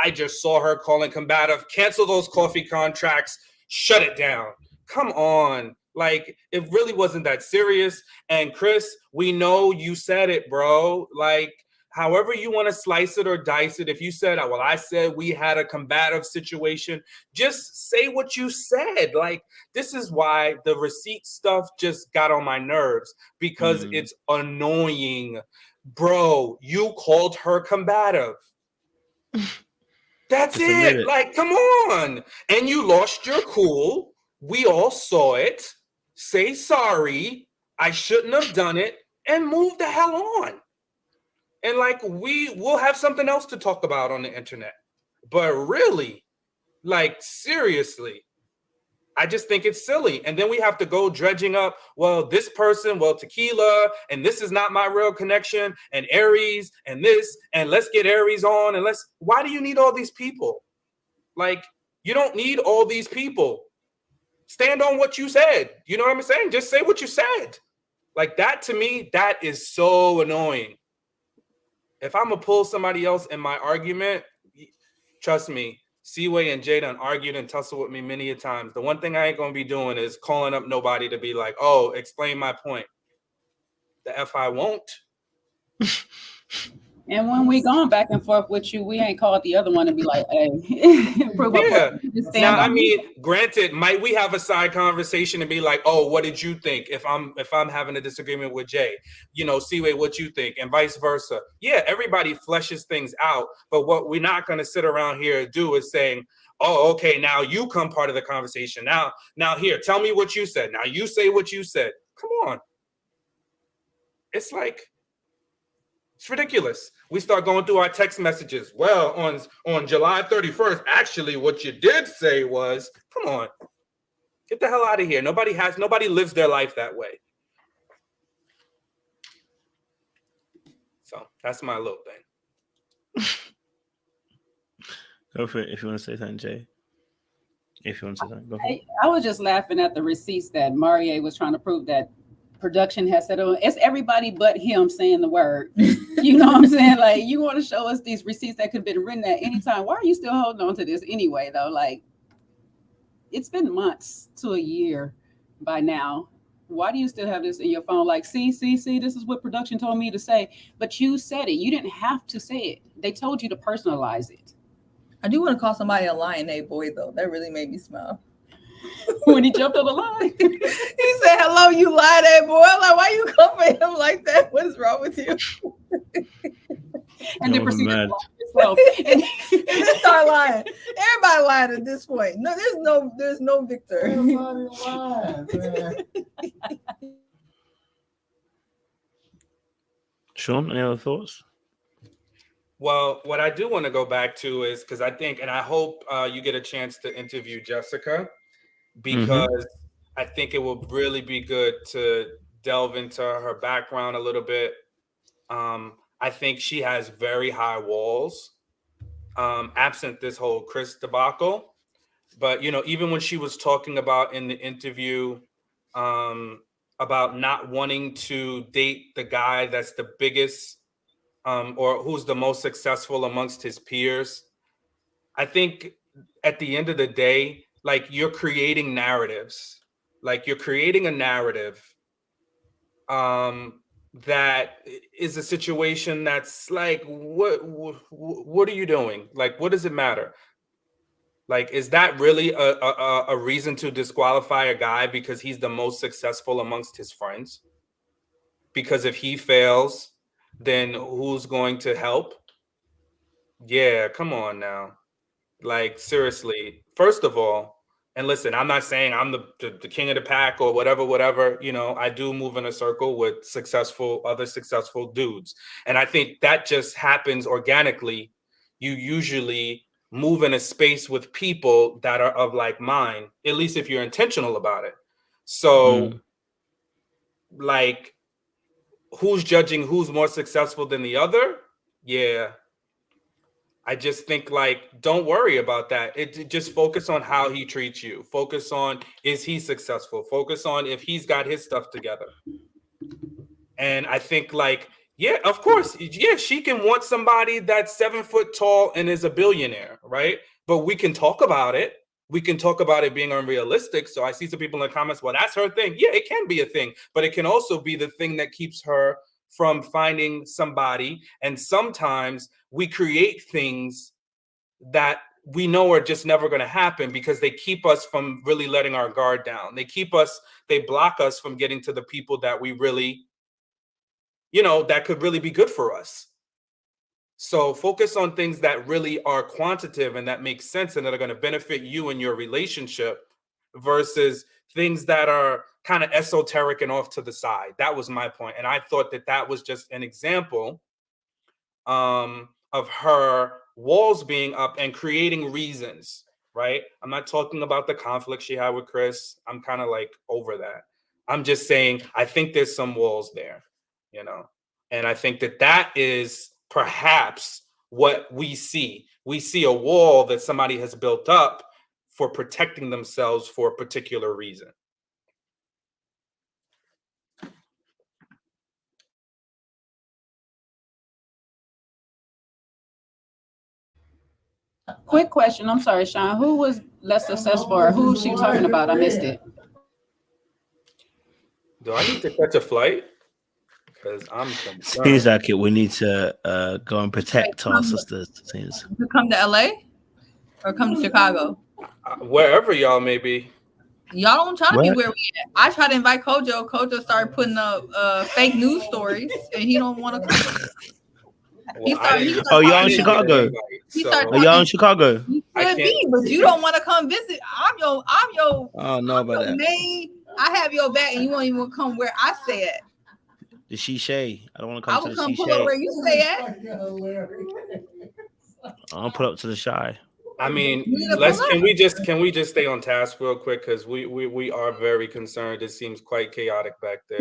I just saw her calling combative. Cancel those coffee contracts. Shut it down. Come on. Like, it really wasn't that serious. And Chris, we know you said it, bro. Like, however you want to slice it or dice it, if you said, well, I said we had a combative situation, just say what you said. Like, this is why the receipt stuff just got on my nerves, because it's annoying. Bro, you called her combative. That's it. Like, come on. And you lost your cool. We all saw it. Say sorry. I shouldn't have done it, and move the hell on. And like, we'll have something else to talk about on the internet. But really, like, seriously, I just think it's silly. And then we have to go dredging up, well, this person, well, Tequila, and this is not my real connection, and Aries, and this, and let's get Aries on, and why do you need all these people? Like, you don't need all these people. Stand on what you said. You know what I'm saying? Just say what you said. Like, that to me, that is so annoying. If I'm going to pull somebody else in my argument, trust me, Seaway and Jay done argued and tussled with me many a times. The one thing I ain't going to be doing is calling up nobody to be like, oh, explain my point. The F I won't. And when we going back and forth with you, we ain't called the other one and be like, hey, prove up. Yeah. Just stand Now, I on it. mean, granted, might we have a side conversation and be like, oh, what did you think? If I'm having a disagreement with Jay, you know, Seaway, what you think, and vice versa. Yeah, everybody fleshes things out, but what we're not going to sit around here and do is saying, oh, okay, now you come part of the conversation. Now here, tell me what you said. Now you say what you said. Come on. It's like, it's ridiculous. We start going through our text messages. Well, on July 31st, actually, what you did say was, come on, get the hell out of here. Nobody lives their life that way. So that's my little thing. Go for it if you want to say something, Jay. If you want to say something, go for it. I was just laughing at the receipts that Maurier was trying to prove that production has said, oh, it's everybody but him saying the word. You know what I'm saying? Like, you want to show us these receipts that could have been written at any time. Why are you still holding on to this anyway, though? Like, it's been months to a year by now. Why do you still have this in your phone? Like, see, this is what production told me to say. But you said it. You didn't have to say it. They told you to personalize it. I do want to call somebody a lion, boy, though. That really made me smile. When he jumped on the line. He said, hello, you lion, boy. I'm like, why you come for him like that? What is wrong with you? And then proceeded to mad. lie himself. And then start lying. Everybody lying at this point. No, there's no victor. Everybody lying, man. Sean, any other thoughts? Well, what I do want to go back to is, because I think, and I hope you get a chance to interview Jessica, because I think it will really be good to delve into her background a little bit. I think she has very high walls, absent this whole Chris debacle. But, you know, even when she was talking about in the interview about not wanting to date the guy that's the biggest or who's the most successful amongst his peers, I think at the end of the day, like, you're creating narratives. Like, you're creating a narrative that is a situation that's like, what are you doing? Like, what does it matter? Like, is that really a reason to disqualify a guy because he's the most successful amongst his friends? Because if he fails, then who's going to help? Yeah, come on now. Like, seriously, first of all, and listen, I'm not saying I'm the king of the pack or whatever, you know, I do move in a circle with other successful dudes. And I think that just happens organically. You usually move in a space with people that are of like mind, at least if you're intentional about it. So like, who's judging who's more successful than the other? Yeah. I just think, like, don't worry about that. It just focus on how he treats you. Focus on, is he successful? Focus on if he's got his stuff together. And I think, like, yeah, of course, yeah, she can want somebody that's 7 foot tall and is a billionaire, right? But we can talk about it. We can talk about it being unrealistic. So I see some people in the comments, well, that's her thing. Yeah, it can be a thing, but it can also be the thing that keeps her from finding somebody. And sometimes we create things that we know are just never going to happen because they keep us from really letting our guard down. They block us from getting to the people that we really, you know, that could really be good for us. So focus on things that really are quantitative and that make sense and that are going to benefit you in your relationship versus things that are kind of esoteric and off to the side. That was my point. And I thought that was just an example of her walls being up and creating reasons, right? I'm not talking about the conflict she had with Chris. I'm kind of like over that. I'm just saying, I think there's some walls there, you know? And I think that is perhaps what we see. We see a wall that somebody has built up for protecting themselves for a particular reason. Quick question. I'm sorry, Sean. Who was less successful, or who was she talking about? I missed it. Do I need to catch a flight? because I'm Seems concerned. like it. We need to go and protect our sisters. Seems. To come to LA or come to Chicago. Wherever y'all may be. Y'all don't try to be Where? where we at. I tried to invite Kojo. Kojo started putting up fake news stories, and he don't want to come. Well, I didn't- Oh, y'all I in didn't get an Chicago? invite, He so- started Are y'all in Chicago? You I could can't- be, but you don't want to come visit. I'm your Oh, no about that. main. I have your back, and you won't even come where I stay at. The Shishay. I don't want to I come to will the come pull up Shishay. where you stay at. I'll put up to the Shy. I mean, You need to pull can we just stay on task real quick, because we are very concerned. It seems quite chaotic back there.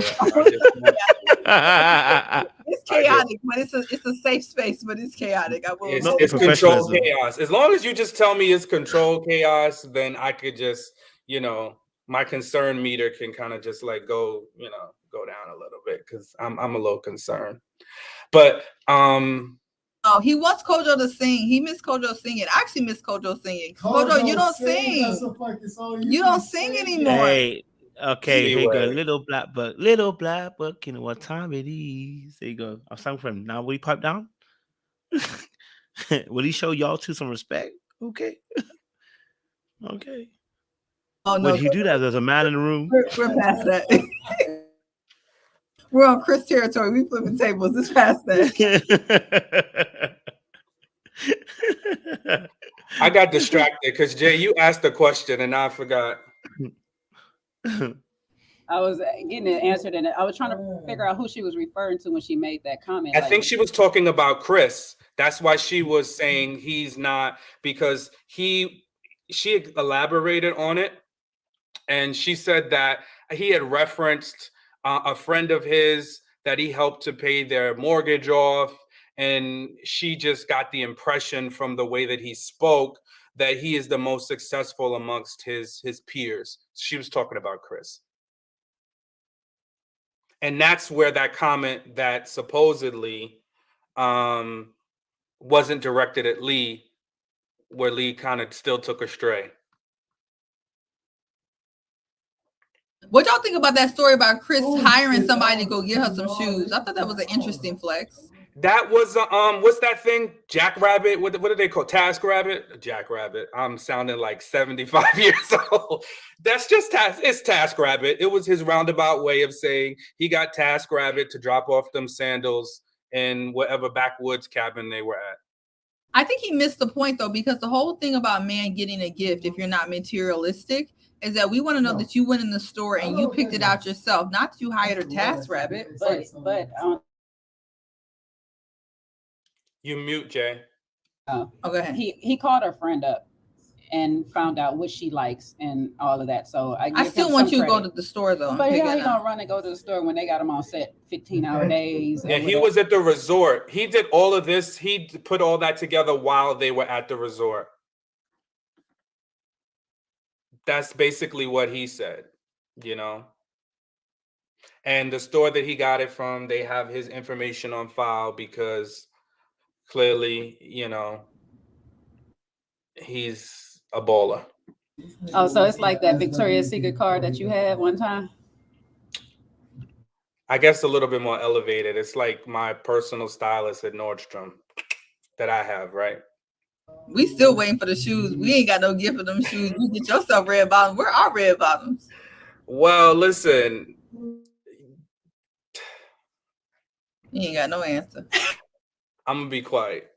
It's chaotic, but it's a safe space, but it's chaotic. I will. It's Not controlled professionalism. chaos. As long as you just tell me it's controlled chaos, then I could just, my concern meter can kind of just like go down a little bit, because I'm a little concerned. But Oh, he wants Kojo to sing. He missed Kojo singing. I actually miss Kojo singing. Kojo, you don't sing. You don't sing anymore. Hey, okay, here you go. Anyway. Little black book, you know what time it is. There you go. I'll sing for him. Now will he pipe down? Will he show y'all two some respect? Okay. Okay. Oh no, Would he do that? There's a man in the room. we're past that. We're on Chris territory. We flipping tables. It's past that. I got distracted because Jay, you asked a question and I forgot. I was getting it answered, and I was trying to figure out who she was referring to when she made that comment. I think she was talking about Chris. That's why she was saying he's not, because she elaborated on it, and she said that he had referenced a friend of his that he helped to pay their mortgage off, and she just got the impression from the way that he spoke that he is the most successful amongst his peers. She was talking about Chris. And that's where that comment that supposedly wasn't directed at Lee, where Lee kind of still took astray. What y'all think about that story about Chris hiring somebody to go get her some shoes? I thought that was an interesting flex. That was what's that thing? Jackrabbit? What do they call TaskRabbit? Jackrabbit. I'm sounding like 75 years old. That's just it's TaskRabbit. It was his roundabout way of saying he got TaskRabbit to drop off them sandals in whatever backwoods cabin they were at. I think he missed the point though, because the whole thing about man getting a gift, if you're not materialistic, is that we want to know that you went in the store and you picked it out yourself, not that you hired a TaskRabbit. But You mute, Jay. Oh, go ahead. He called her friend up and found out what she likes and all of that. So I still want you to go to the store though. But yeah, he gonna run and go to the store when they got him on set 15-hour days. Yeah, he was at the resort. He did all of this. He put all that together while they were at the resort. That's basically what he said, And the store that he got it from, they have his information on file because clearly, he's a baller. Oh, so it's like that Victoria's Secret card that you had one time? I guess a little bit more elevated. It's like my personal stylist at Nordstrom that I have, right? We still waiting for the shoes. We ain't got no gift for them shoes. You get yourself red bottoms. Where are red bottoms? Well, listen. You ain't got no answer. I'm going to be quiet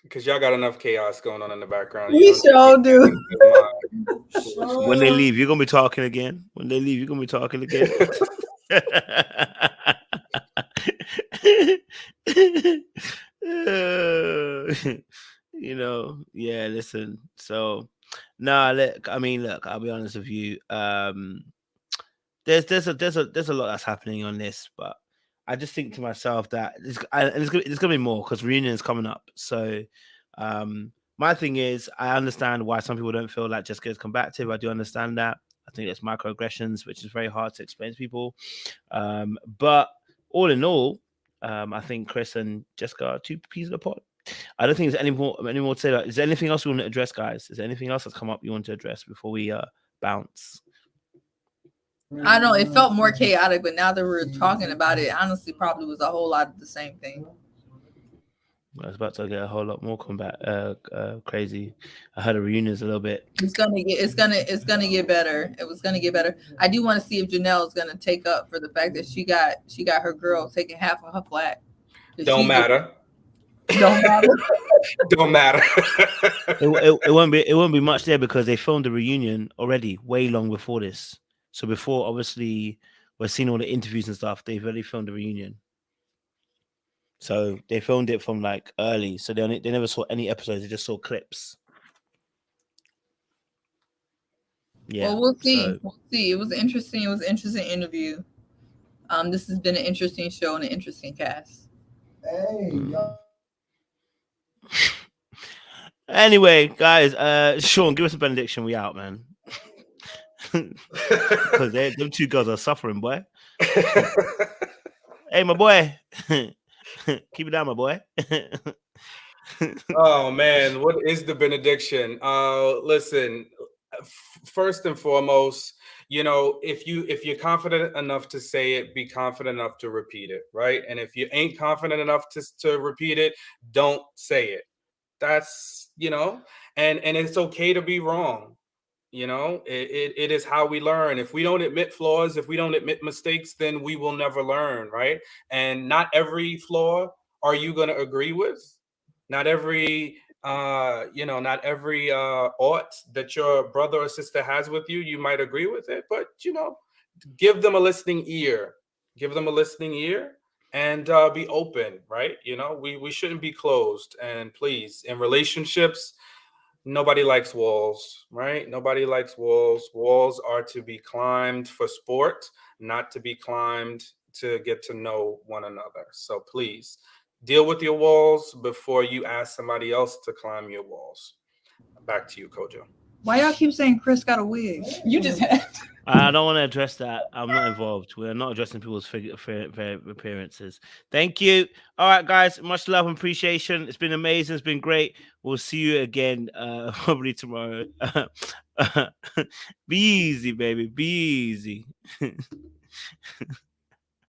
because y'all got enough chaos going on in the background. We sure do. When they leave, you're going to be talking again. When they leave, you're going to be talking again. Yeah, listen. So, look, I'll be honest with you. There's a lot that's happening on this, but I just think to myself that there's gonna be more because reunion is coming up. So, my thing is, I understand why some people don't feel like Jessica is combative. I do understand that. I think it's microaggressions, which is very hard to explain to people. But all in all, I think Chris and Jessica are two peas in a pod. I don't think there's any more to say. Is there anything else we want to address, guys? Is there anything else that's come up you want to address before we bounce? I don't know. It felt more chaotic, but now that we're talking about it, honestly, probably was a whole lot of the same thing. I was about to get a whole lot more crazy. I heard the reunions a little bit. It's gonna get better. It was gonna get better. I do want to see if Janelle is gonna take up for the fact that she got her girl taking half of her flat. Don't matter. Don't matter. Don't matter. It won't be much there because they filmed the reunion already way long before this. So before, obviously, we're seeing all the interviews and stuff. They've already filmed the reunion. So they filmed it from like early. So they never saw any episodes. They just saw clips. Yeah. Well, we'll see. So, We'll see. It was interesting. It was an interesting interview. This has been an interesting show and an interesting cast. Hey, anyway, guys, Sean, give us a benediction. We out, man. Because them two girls are suffering, boy. Hey, my boy. Keep it down, my boy. Oh man, what is the benediction? Listen, first and foremost, if you're confident enough to say it, be confident enough to repeat it, right? And if you ain't confident enough to repeat it, don't say it. That's and it's okay to be wrong. It is how we learn. If we don't admit flaws, if we don't admit mistakes, then we will never learn, right? And not every flaw are you going to agree with. Not every ought that your brother or sister has with you, you might agree with it, but give them a listening ear. Give them a listening ear and be open, right? We shouldn't be closed. And please, in relationships, nobody likes walls, right? Nobody likes walls. Walls are to be climbed for sport, not to be climbed to get to know one another. So please deal with your walls before you ask somebody else to climb your walls. Back to you, Kojo. Why y'all keep saying Chris got a wig? You just had. I don't want to address that. I'm not involved. We're not addressing people's appearances. Thank you. All right, guys. Much love and appreciation. It's been amazing. It's been great. We'll see you again probably tomorrow. Be easy, baby. Be easy.